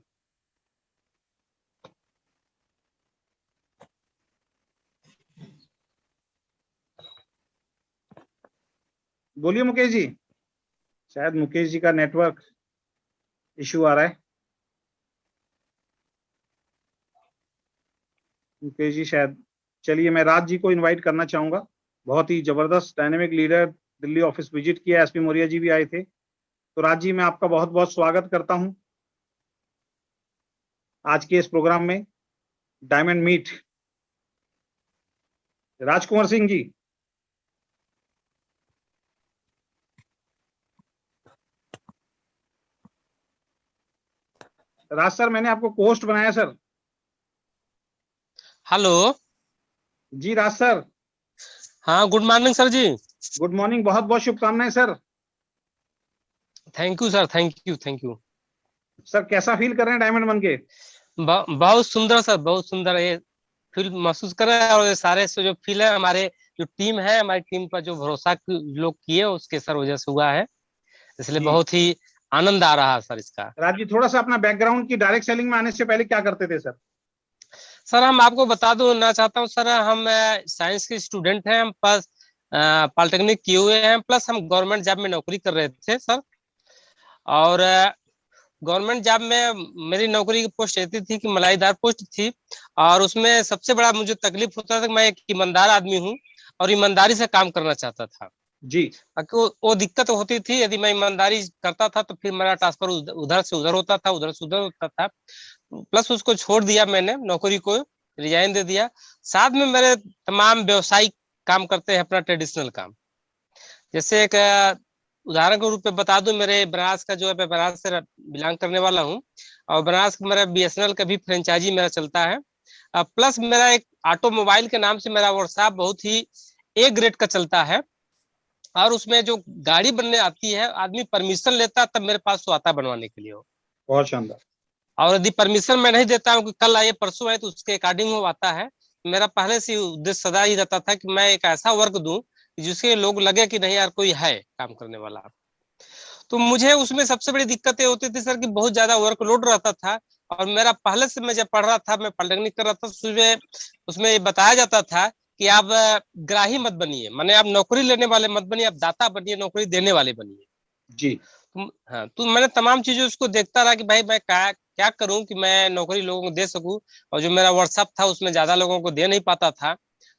बोलिए मुकेश जी। शायद मुकेश जी का नेटवर्क इशू आ रहा है। मुकेश जी शायद, चलिए मैं राज जी को इनवाइट करना चाहूंगा। बहुत ही जबरदस्त dynamic leader, Delhi office visit किया, एसपी मौर्य जी भी आए थे। तो राज जी, मैं आपका बहुत बहुत स्वागत करता हूं आज के इस प्रोग्राम में, डायमंड मीट। राजकुमार सिंह जी। राज सर, मैंने आपको पोस्ट बनाया सर। हेलो जी राज सर। हाँ, गुड मॉर्निंग सर जी। गुड मॉर्निंग, बहुत बहुत शुभकामनाएं sir. Thank you sir, thank you, thank you. Sir कैसा फील कर रहे हैं डायमंड बन के? बहुत सुंदर सर, बहुत सुंदर। ये फील महसूस कर रहे हैं और ये सारे से जो फील है, हमारे जो टीम है, हमारी टीम पर जो भरोसा लोग किए उसके सर वजह से हुआ है, इसलिए बहुत ही आनंद आ रहा है सर इसका। राज जी, थोड़ा सा अपना बैकग्राउंड की, डायरेक्ट सेलिंग में आने से पहले क्या करते थे सर? सर हम आपको बता दूं चाहता हूँ सर, हम साइंस के स्टूडेंट हैं, हम प्लस पॉलिटेक्निक किए हुए हैं, प्लस हम गवर्नमेंट जॉब में नौकरी कर रहे थे सर। और गवर्नमेंट जॉब में मेरी नौकरी की पोस्ट ऐसी थी कि मलाईदार पोस्ट थी, और उसमें सबसे बड़ा मुझे तकलीफ होता था कि मैं एक ईमानदार आदमी हूँ और ईमानदारी से काम करना चाहता था जी। वो दिक्कत होती थी, यदि मैं ईमानदारी करता था तो फिर मेरा ट्रांसफर उधर से उधर होता था, उधर से उधर होता था। प्लस उसको छोड़ दिया मैंने, नौकरी को रिजाइन दे दिया। साथ में मेरे तमाम व्यवसायिक काम करते हैं, अपना ट्रेडिशनल काम। जैसे एक उदाहरण के रूप में बता दूं, मेरे बनारस का जो है, मैं बनारस से बिलोंग करने वाला हूं और बनारस मेरा BSNL का भी फ्रेंचाइजी मेरा चलता है। प्लस मेरा एक ऑटोमोबाइल के नाम से मेरा वर्कशॉप बहुत ही A ग्रेड का चलता है, और उसमें जो गाड़ी बनने आती है, आदमी परमिशन लेता है तब मेरे पास वो आता है बनवाने के लिए। बहुत शानदार। और यदि परमिशन मैं नहीं देता हूँ कि कल आए परसों आए, तो उसके अकॉर्डिंग वो आता है। मेरा पहले से उद्देश्य सदा ही रहता था कि मैं एक ऐसा वर्क दूं जिसके लोग लगे कि नहीं यार, कोई है काम करने वाला। तो मुझे उसमें सबसे बड़ी दिक्कतें होती थी सर कि बहुत ज्यादा वर्कलोड रहता था। और मेरा पहले से, मैं जब पढ़ रहा था, मैं पॉलिटेक्निक कर रहा था, उसमें ये बताया जाता था कि आप ग्राही मत बनिए, माने आप नौकरी लेने वाले मत बनिए, आप दाता बनिए, नौकरी देने वाले बनिए जी। हाँ, तो मैंने तमाम चीजें उसको देखता रहा कि भाई मैं क्या करूं कि मैं नौकरी लोगों को दे सकूं। और जो मेरा व्हाट्सएप था उसमें ज्यादा लोगों को दे नहीं पाता था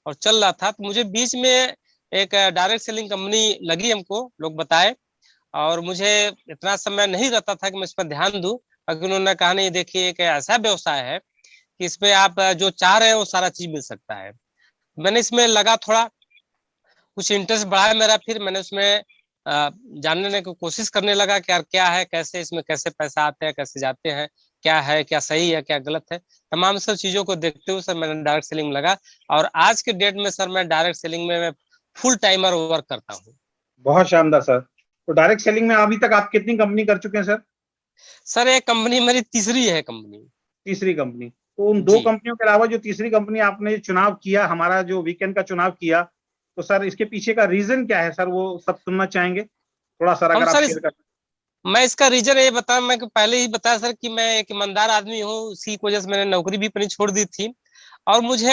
और चल रहा था। तो मुझे बीच में एक डायरेक्ट सेलिंग कंपनी लगी, हमको लोग बताए, और मुझे इतना समय नहीं रहता था कि मैं इस पर ध्यान दूं। अगर उन्होंने कहा नहीं, देखिए एक ऐसा व्यवसाय है कि इसमें आप जो चाह रहे हैं वो सारा चीज मिल सकता है। मैंने इसमें लगा, थोड़ा कुछ इंटरेस्ट बढ़ाया मेरा, फिर मैंने उसमें जानने की कोशिश करने लगा कि यार क्या है, कैसे इसमें कैसे पैसा आते हैं, कैसे जाते हैं, क्या है, क्या सही है, क्या गलत है। तमाम सब चीजों को देखते हुए सर मैंने डायरेक्ट सेलिंग में लगा, और आज के डेट में सर मैं डायरेक्ट सेलिंग में मैं फुल टाइमर वर्क करता हूँ। बहुत शानदार सर। तो डायरेक्ट सेलिंग में अभी तक आप कितनी कंपनी कर चुके हैं सर? सर ये कंपनी मेरी तीसरी है कंपनी। तीसरी कंपनी। तो उन दो कंपनियों के अलावा जो तीसरी कंपनी आपने चुनाव किया, हमारा जो वीकेंड का चुनाव किया, तो सर इसके पीछे का रीजन क्या है सर, वो सब सुनना चाहेंगे थोड़ा सर, अगर आप शेयर कर। मैं इसका रीजन ये बता, मैं पहले ही बताया सर कि मैं एक ईमानदार आदमी हूँ, उसी की वजह से मैंने नौकरी भी अपनी छोड़ दी थी। और मुझे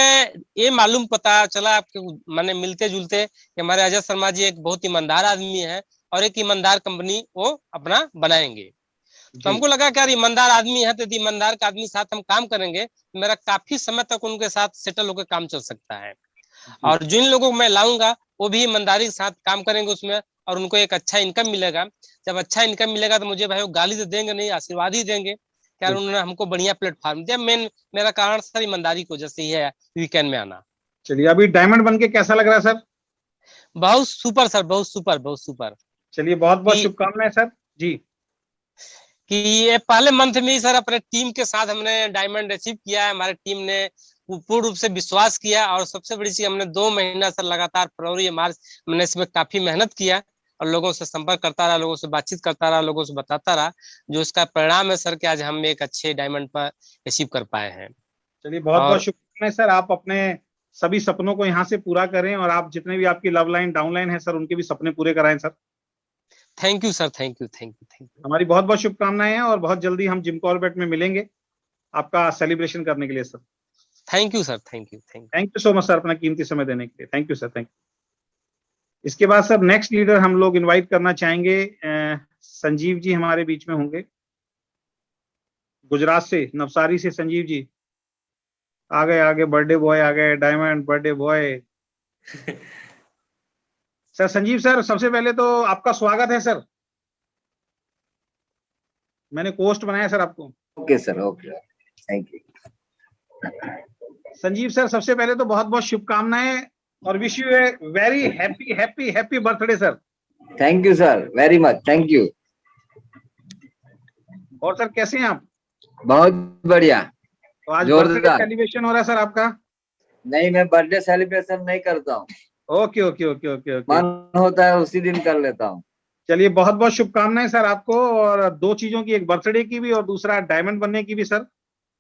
ये मालूम पता चला आपके मैंने मिलते जुलते कि हमारे अजय शर्मा जी एक बहुत ईमानदार आदमी है और एक ईमानदार कंपनी वो अपना बनाएंगे। तो हमको लगा कि यार ईमानदार आदमी है तो ईमानदार का आदमी साथ हम काम करेंगे, मेरा काफी समय तक उनके साथ सेटल होकर काम चल सकता है। और जिन लोगों को मैं लाऊंगा वो भी ईमानदारी के साथ काम करेंगे उसमें, और उनको एक अच्छा इनकम मिलेगा। जब अच्छा इनकम मिलेगा तो मुझे भाई वो गाली तो देंगे नहीं, आशीर्वाद ही देंगे क्या उन्होंने हमको बढ़िया प्लेटफॉर्म दिया। मेरा कारण सर ईमानदारी की वजह से ही है वीकेंड में आना। चलिए, अभी डायमंड बन के कैसा लग रहा है सर? बहुत सुपर सर, बहुत सुपर, बहुत सुपर। चलिए, बहुत बहुत शुभकामनाएं सर जी। कि ये पहले मंथ में ही सर अपने टीम के साथ हमने डायमंड अचीव किया है। हमारे टीम ने पूर्ण रूप से विश्वास किया और सबसे बड़ी चीज हमने 2 महीना सर लगातार फरवरी मार्च मैंने इसमें काफी मेहनत किया और लोगों से संपर्क करता रहा, लोगों से बातचीत करता रहा, लोगों से बताता रहा, जो इसका परिणाम है सर कि आज हम एक अच्छे डायमंड पर अचीव कर पाए हैं। चलिए, बहुत बहुत शुभकामनाएं सर, आप अपने सभी सपनों को यहाँ से पूरा करें और आप जितने भी आपकी लव लाइन डाउन लाइन है सर, उनके भी सपने पूरे कराएं sir. Thank you sir, thank you, thank you, thank you. हमारी बहुत बहुत शुभकामनाएं हैं और बहुत जल्दी हम जिम कॉर्बेट में मिलेंगे आपका सेलिब्रेशन करने के लिए sir. Thank you sir, thank you, thank you so much sir, अपना कीमती समय देने के लिए। Thank you sir, thank you. इसके बाद सर नेक्स्ट लीडर हम लोग इनवाइट करना चाहेंगे, संजीव जी हमारे बीच में होंगे, गुजरात से, नवसारी से संजीव जी आगे बर्थडे बॉय आ गए, diamond birthday boy. Sir Sanjeev sir, सबसे पहले तो आपका स्वागत है सर, मैंने पोस्ट बनाया सर आपको। Okay sir, okay, thank you. Sanjeev sir, सबसे पहले तो बहुत बहुत शुभकामनाएं और wish U a very happy happy happy birthday sir. Thank you sir, very much, thank you. और सर कैसे हैं आप? बहुत बढ़िया। तो आज बर्थडे सेलिब्रेशन हो रहा है सर आपका? नहीं, मैं बर्थडे सेलिब्रेशन नहीं करता हूँ। Okay okay okay okay okay, मन होता है उसी दिन कर लेता हूँ। चलिए, बहुत बहुत शुभकामनाएं सर आपको, और 2 चीजों की, एक बर्थडे की भी और दूसरा डायमंड बनने की भी सर।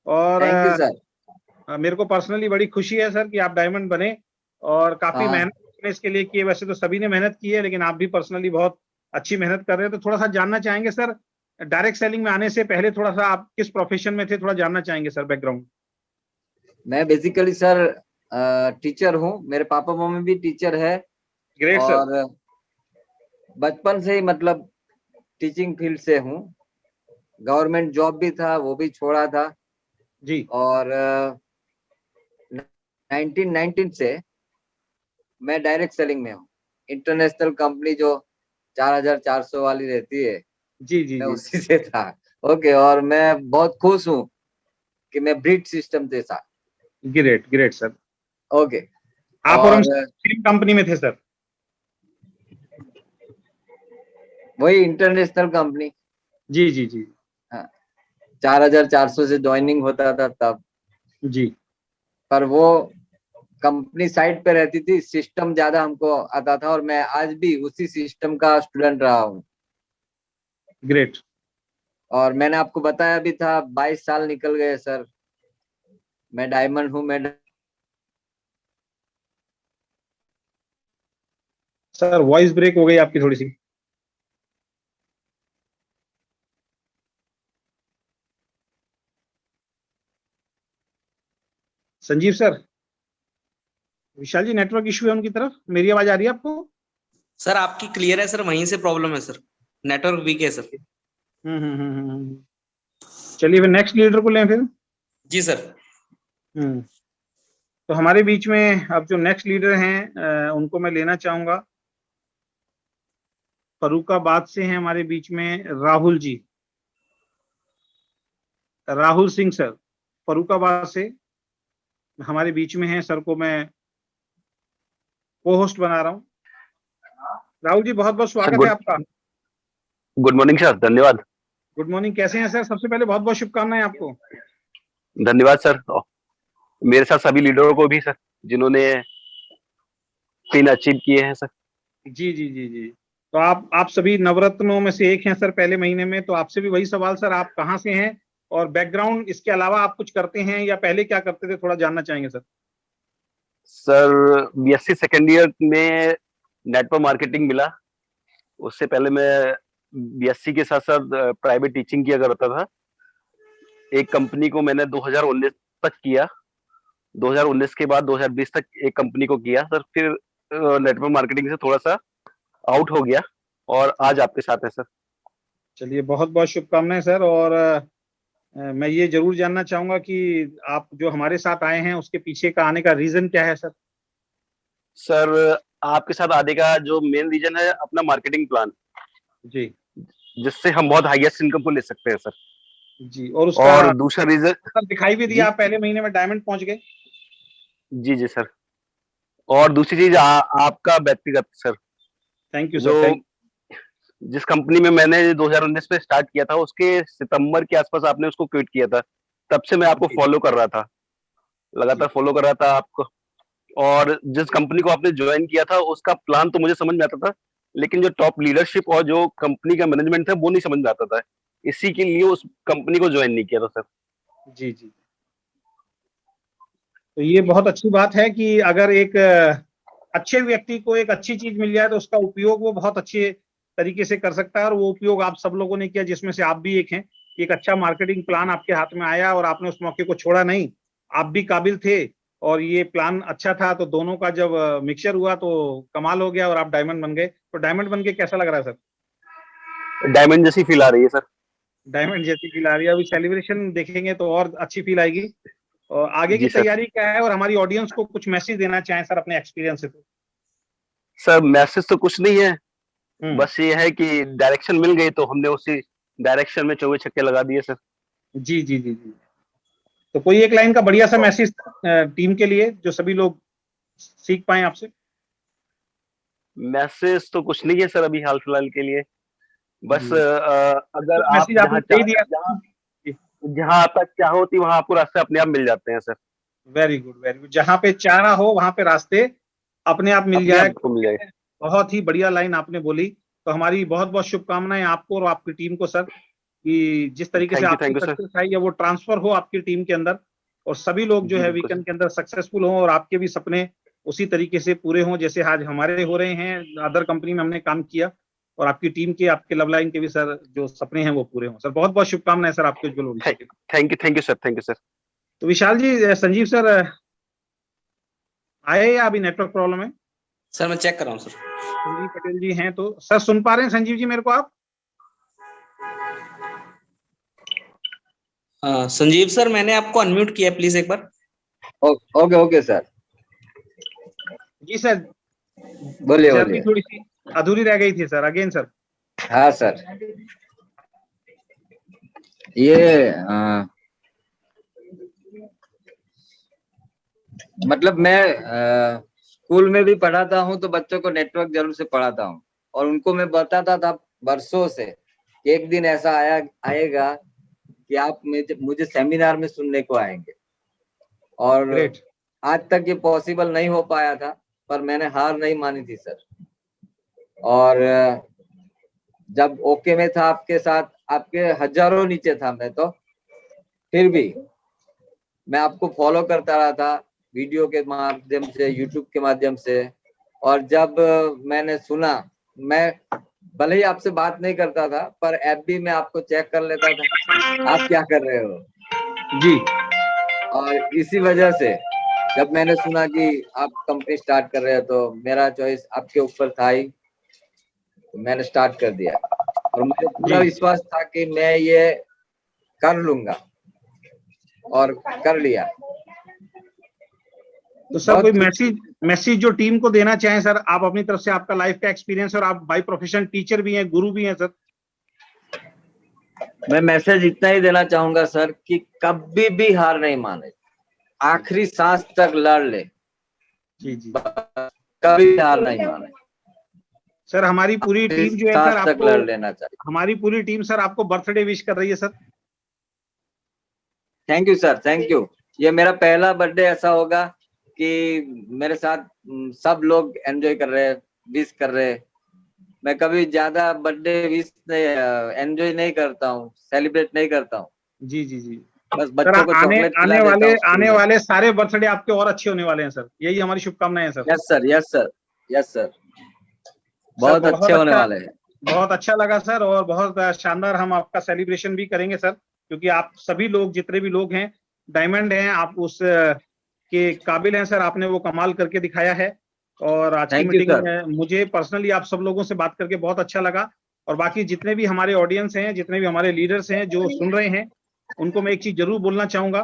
और थैंक यू सर। मेरे को पर्सनली बड़ी खुशी है सर कि आप डायमंड बने और काफी मेहनत इसके लिए की है। वैसे तो सभी ने मेहनत की है, लेकिन आप भी पर्सनली बहुत अच्छी मेहनत कर रहे हैं। तो थोड़ा सा जानना चाहेंगे सर, डायरेक्ट सेलिंग में आने से पहले थोड़ा सा आप किस प्रोफेशन में थे, थोड़ा जानना चाहेंगे सर बैकग्राउंड। मैं बेसिकली सर टीचर हूँ, मेरे पापा मम्मी भी टीचर है। Great sir. और बचपन से ही मतलब टीचिंग फील्ड से हूँ। गवर्नमेंट जॉब भी था, वो भी छोड़ा था जी। और 1919 से मैं डायरेक्ट सेलिंग में हूँ। इंटरनेशनल कंपनी जो 4400 वाली रहती है, जी जी मैं जी, उसी से था। ओके, और मैं बहुत खुश हूँ कि मैं ब्रिज सिस्टम से था। Great great sir. ओके, आप और हम सेम कंपनी में थे सर? वही इंटरनेशनल कंपनी। जी जी जी। हाँ, 4400 से ज्वाइनिंग होता था तब जी। पर वो कंपनी साइट पे रहती थी, सिस्टम ज्यादा हमको आता था और मैं आज भी उसी सिस्टम का स्टूडेंट रहा हूँ। ग्रेट। और मैंने आपको बताया भी था 22 साल निकल गए सर। मैं डायमंड हूँ। मैं सर वॉइस ब्रेक हो गई आपकी थोड़ी सी। संजीव सर, विशाल जी नेटवर्क इशू है उनकी तरफ, मेरी आवाज आ रही है आपको? सर आपकी क्लियर है सर, वहीं से प्रॉब्लम है सर, नेटवर्क वीक है सर। चलिए फिर नेक्स्ट लीडर को लें फिर। जी सर। तो हमारे बीच में अब जो नेक्स्ट लीडर हैं उनको मैं लेना चाहूंगा। फर्रुखाबाद से हैं हमारे बीच में राहुल जी, राहुल सिंह सर, फर्रुखाबाद से हमारे बीच में हैं। सर को मैं को होस्ट बना रहा हूँ। राहुल जी, बहुत बहुत स्वागत है आपका। गुड मॉर्निंग सर, धन्यवाद। गुड मॉर्निंग, कैसे हैं सर? सबसे पहले बहुत बहुत शुभकामनाएं आपको। धन्यवाद सर, मेरे साथ सभी लीडरों को भी सर, जिन्होंने 3 अचीव किए हैं सर। जी जी जी जी। तो आप सभी नवरत्नों में से एक हैं सर पहले महीने में। तो आपसे भी वही सवाल सर, आप कहाँ से हैं और बैकग्राउंड इसके अलावा आप कुछ करते हैं या पहले क्या करते थे, थोड़ा जानना चाहेंगे sir. Sir BSc second year में नेटवर्क मार्केटिंग मिला। उससे पहले मैं बीएससी के साथ साथ प्राइवेट टीचिंग किया करता था। एक कंपनी को मैंने 2019 तक किया, 2019 के बाद 2020 तक एक कंपनी को किया सर। फिर नेटवर्क मार्केटिंग से थोड़ा सा आउट हो गया और आज आपके साथ है सर। चलिए, बहुत बहुत शुभकामनाएं सर। और मैं ये जरूर जानना चाहूंगा कि आप जो हमारे साथ आए हैं उसके पीछे का आने का रीजन क्या है सर। सर आपके साथ आने का जो मेन रीजन है अपना मार्केटिंग प्लान जी, जिससे हम बहुत हाईएस्ट इनकम को ले सकते हैं सर। जी, और उसका दूसरा रीजन सर दिखाई भी दिया, आप पहले महीने में डायमंड पहुंच गए। जी जी सर। और दूसरी चीज आपका व्यक्तिगत सर, थैंक यू जो सर। जिस कंपनी में मैंने 2019 में स्टार्ट किया था उसके सितंबर के आसपास आपने उसको क्विट किया था। तब से मैं आपको फॉलो कर रहा था, लगातार फॉलो कर रहा था आपको। और जिस कंपनी को आपने ज्वाइन किया था उसका प्लान तो मुझे समझ में आता था, लेकिन जो टॉप लीडरशिप और जो कंपनी का मैनेजमेंट था वो नहीं समझ में आता था। इसी के लिए उस कंपनी को ज्वाइन नहीं किया था सर। जी जी, तो ये बहुत अच्छी बात है कि अगर एक अच्छे व्यक्ति को एक अच्छी चीज मिल जाए तो उसका उपयोग वो बहुत अच्छे तरीके से कर सकता है, और वो उपयोग आप सब लोगों ने किया, जिसमें से आप भी एक हैं। एक अच्छा मार्केटिंग प्लान आपके हाथ में आया और आपने उस मौके को छोड़ा नहीं। आप भी काबिल थे और ये प्लान अच्छा था, तो दोनों का जब मिक्सचर हुआ तो कमाल हो गया और आप डायमंड बन गए। तो डायमंड बन के कैसा लग रहा है सर? डायमंड जैसी फील आ रही है सर। डायमंड जैसी फील आ रही है। अभी सेलिब्रेशन देखेंगे तो और अच्छी फील आएगी। और आगे की जी सर। तैयारी क्या है, और हमारी ऑडियंस को कुछ मैसेज देना चाहें सर अपने एक्सपीरियंस से? सर मैसेज तो कुछ नहीं है, बस ये है कि डायरेक्शन मिल गई तो हमने उसी डायरेक्शन में 24 छक्के लगा दिए सर। जी जी जी जी। तो कोई एक लाइन का बढ़िया सा मैसेज टीम के लिए जो सभी लोग सीख पाए आपसे? मैसेज तो कुछ नहीं है सर अभी हाल फिलहाल के लिए। बस अगर तो आप मैसेज आपने दे दिया। जहाँ तक चाहो होती वहां आपको रास्ते अपने आप मिल जाते हैं sir. Very good, very good. जहाँ पे चारा हो वहां पे रास्ते अपने आप मिल जाए। बहुत ही बढ़िया लाइन आपने बोली। तो हमारी बहुत बहुत शुभकामनाएं आपको और आपकी टीम को सर, कि जिस तरीके से आपकी सक्सेस आई है वो ट्रांसफर हो आपकी टीम के अंदर, और सभी लोग जो है वीकेंड के अंदर सक्सेसफुल हों, और आपके भी सपने उसी तरीके से पूरे हों जैसे आज हमारे हो रहे हैं। अदर कंपनी में हमने काम किया, और आपकी टीम के, आपके लव लाइन के भी सर जो सपने हैं वो पूरे हों। सर बहुत बहुत शुभकामनाएं सर आपके उज्जवल भविष्य के। Thank you sir, thank you sir. तो विशाल जी, संजीव सर आए या अभी नेटवर्क प्रॉब्लम है? सर मैं चेक कर रहा हूँ सर। संजीव पटेल जी हैं तो सर सुन पा रहे हैं संजीव जी मेरे को आप? संजीव सर मैंने आपको अनम्यूट किया, प्लीज एक बार। Okay okay sir. जी सर बोलिए बोलिए। थोड़ी सी अधूरी रह गई थी सर, अगेन सर। हाँ सर, ये मतलब मैं स्कूल में भी पढ़ाता हूँ तो बच्चों को नेटवर्क जरूर से पढ़ाता हूँ, और उनको मैं बताता था वर्षों से कि एक दिन ऐसा आएगा कि आप मुझे सेमिनार में सुनने को आएंगे। और Great. आज तक ये पॉसिबल नहीं हो पाया था, पर मैंने हार नहीं मानी थी सर। और जब ओके में था आपके साथ, आपके हजारों नीचे था मैं, तो फिर भी मैं आपको फॉलो करता रहा था वीडियो के माध्यम से, यूट्यूब के माध्यम से। और जब मैंने सुना, मैं भले ही आपसे बात नहीं करता था पर ऐप भी मैं आपको चेक कर लेता था आप क्या कर रहे हो जी। और इसी वजह से जब मैंने सुना कि आप कंपनी स्टार्ट कर रहे हो तो मेरा चॉइस आपके ऊपर था ही, तो मैंने स्टार्ट कर दिया। और मुझे पूरा विश्वास था कि मैं ये कर लूंगा, और कर लिया। तो सर कोई मैसेज जो टीम को देना चाहें सर आप अपनी तरफ से? आपका लाइफ का एक्सपीरियंस, और आप बाय प्रोफेशन टीचर भी हैं, गुरु भी हैं सर। मैं मैसेज इतना ही देना चाहूंगा सर कि कभी भी हार नहीं माने, आखिरी सांस तक लड़ ले। जी जी, कभी हार नहीं माने सर। हमारी पूरी टीम जो है सर आपको लड़ लेना चाहिए। हमारी पूरी टीम सर आपको बर्थडे विश कर रही है sir. Thank you sir, thank you. ये मेरा पहला बर्थडे ऐसा होगा कि मेरे साथ सब लोग एंजॉय कर रहे हैं, विश कर रहे हैं। मैं कभी ज्यादा बर्थडे विश नहीं, एंजॉय नहीं करता हूँ, सेलिब्रेट नहीं करता हूँ। जी जी जी बस सर, बच्चों को चॉकलेट खिला देता हूँ आने वाले सारे बर्थडे आपके और अच्छे होने वाले हैं सर, यही हमारी शुभकामनाएं हैं sir. Yes sir, yes sir, yes sir, sir बहुत अच्छे होने वाले हैं। बहुत अच्छा लगा सर, और बहुत शानदार हम आपका सेलिब्रेशन भी करेंगे सर, क्योंकि आप सभी लोग, जितने भी लोग हैं, डायमंड हैं, आप उस के काबिल हैं सर, आपने वो कमाल करके दिखाया है। और आज की थैंक यू मीटिंग सर। में मुझे पर्सनली आप सब लोगों से बात करके बहुत अच्छा लगा, और बाकी जितने भी हमारे ऑडियंस हैं, जितने भी हमारे लीडर्स हैं जो सुन रहे हैं, उनको मैं एक चीज जरूर बोलना चाहूंगा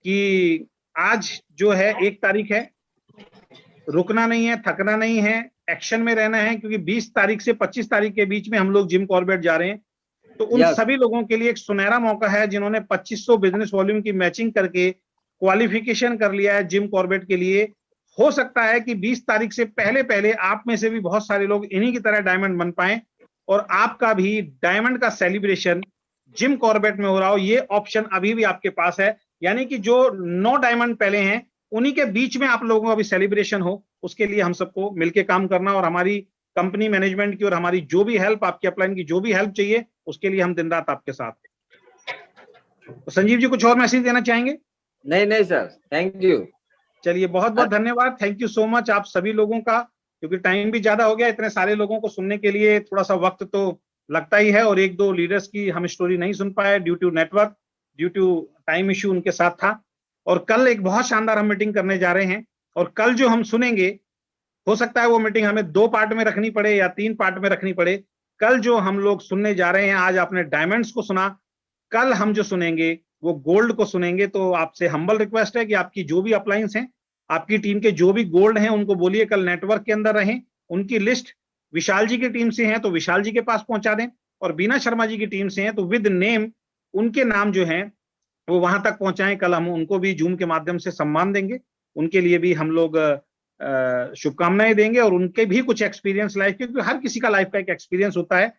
कि आज जो है 1 तारीख है, रुकना नहीं है, थकना नहीं है, एक्शन में रहना है, क्योंकि 20 तारीख से 25 तारीख के बीच में हम लोग जिम कॉर्बेट जा रहे हैं। तो उन यस सभी लोगों के लिए एक सुनहरा मौका है जिन्होंने 2500 बिजनेस वॉल्यूम की मैचिंग करके क्वालिफिकेशन कर लिया है जिम कॉर्बेट के लिए। हो सकता है कि 20 तारीख से पहले पहले आप में से भी बहुत सारे लोग इन्हीं की तरह डायमंड बन पाए, और आपका भी डायमंड का सेलिब्रेशन जिम कॉर्बेट में हो रहा हो। ये ऑप्शन अभी भी आपके पास है, यानी कि जो 9 डायमंड पहले हैं उन्हीं के बीच में आप लोगों का भी सेलिब्रेशन हो। उसके लिए हम सबको मिलके काम करना, और हमारी कंपनी मैनेजमेंट की और हमारी जो भी हेल्प, आपकी अपलाइन की जो भी हेल्प चाहिए, उसके लिए हम दिन रात आपके साथ हैं। तो संजीव जी कुछ और मैसेज देना चाहेंगे? नहीं नहीं सर, थैंक यू। चलिए, बहुत बहुत धन्यवाद, थैंक यू सो मच आप सभी लोगों का, क्योंकि टाइम भी ज्यादा हो गया, इतने सारे लोगों को सुनने के लिए थोड़ा सा वक्त तो लगता ही है, और 1-2 लीडर्स की हम स्टोरी नहीं सुन पाए due to network, due to time issue उनके साथ था। और कल एक बहुत शानदार हम मीटिंग करने जा रहे हैं, और कल जो हम सुनेंगे, हो सकता है वो मीटिंग हमें 2 पार्ट में रखनी पड़े या 3 पार्ट में रखनी पड़े। कल जो हम लोग सुनने जा रहे हैं, आज आपने डायमंड्स को सुना, कल हम जो सुनेंगे वो गोल्ड को सुनेंगे। तो आपसे हम्बल रिक्वेस्ट है कि आपकी जो भी अपलाइंस हैं, आपकी टीम के जो भी गोल्ड हैं, उनको बोलिए कल नेटवर्क के अंदर रहें। उनकी लिस्ट विशाल जी की टीम से है तो विशाल जी के पास पहुंचा दें, और बीना शर्मा जी की टीम से है तो विद नेम उनके नाम जो हैं वो वहां तक पहुंचाएं। कल हम उनको भी जूम के माध्यम से सम्मान देंगे, उनके लिए भी हम लोग शुभकामनाएं देंगे, और उनके भी कुछ एक्सपीरियंस लाइफ, क्योंकि हर किसी का लाइफ का एक एक्सपीरियंस होता है।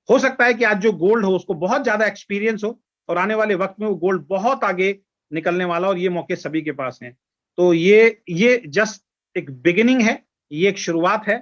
हो सकता है कि आज जो गोल्ड हो उसको बहुत ज्यादा एक्सपीरियंस हो, और आने वाले वक्त में वो गोल्ड बहुत आगे निकलने वाला, और ये मौके सभी के पास हैं। तो ये जस्ट एक बिगिनिंग है, ये एक शुरुआत है।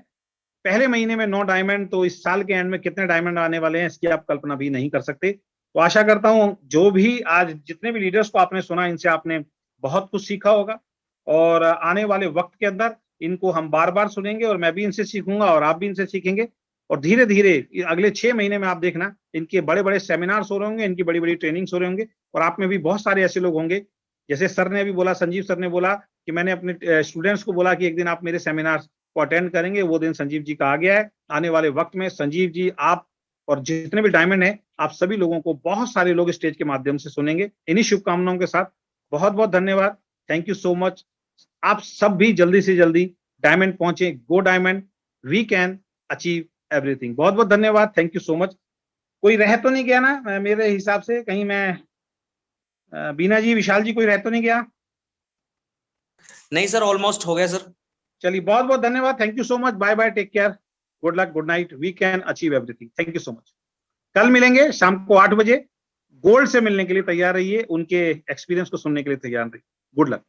पहले महीने में 9 डायमंड, तो इस साल के एंड में कितने डायमंड आने वाले हैं इसकी आप कल्पना भी नहीं कर सकते। तो आशा करता हूं जो भी आज जितने भी लीडर्स को आपने सुना, इनसे आपने बहुत कुछ सीखा होगा, और आने वाले वक्त के अंदर इनको हम बार बार सुनेंगे, और मैं भी इनसे सीखूंगा और आप भी इनसे सीखेंगे। और धीरे धीरे अगले 6 महीने में आप देखना, इनके बड़े बड़े सेमिनार्स हो रहे होंगे, इनकी बड़ी बड़ी ट्रेनिंग्स हो रहे होंगे, और आप में भी बहुत सारे ऐसे लोग होंगे, जैसे सर ने अभी बोला, संजीव सर ने बोला कि मैंने अपने स्टूडेंट्स को बोला कि एक दिन आप मेरे सेमिनार को अटेंड करेंगे। वो दिन संजीव जी का आ गया है। आने वाले वक्त में संजीव जी, आप और जितने भी डायमंड हैं, आप सभी लोगों को बहुत सारे लोग स्टेज के माध्यम से सुनेंगे। इन्हीं शुभकामनाओं के साथ बहुत बहुत धन्यवाद, थैंक यू सो मच। आप सब भी जल्दी से जल्दी डायमंड पहुंचे, go diamond, we can achieve everything. बहुत बहुत धन्यवाद, थैंक यू सो मच। कोई रह तो नहीं गया ना मेरे हिसाब से? कहीं मैं बीना जी, विशाल जी, कोई रह तो नहीं गया? नहीं सर, ऑलमोस्ट हो गया सर। चलिए, बहुत बहुत धन्यवाद, thank you so much, bye bye, take care, good luck, good night, we can achieve everything, thank you so much. कल मिलेंगे शाम को 8 बजे। गोल्ड से मिलने के लिए तैयार रहिए, उनके एक्सपीरियंस को सुनने के लिए तैयार रहिए। Good luck.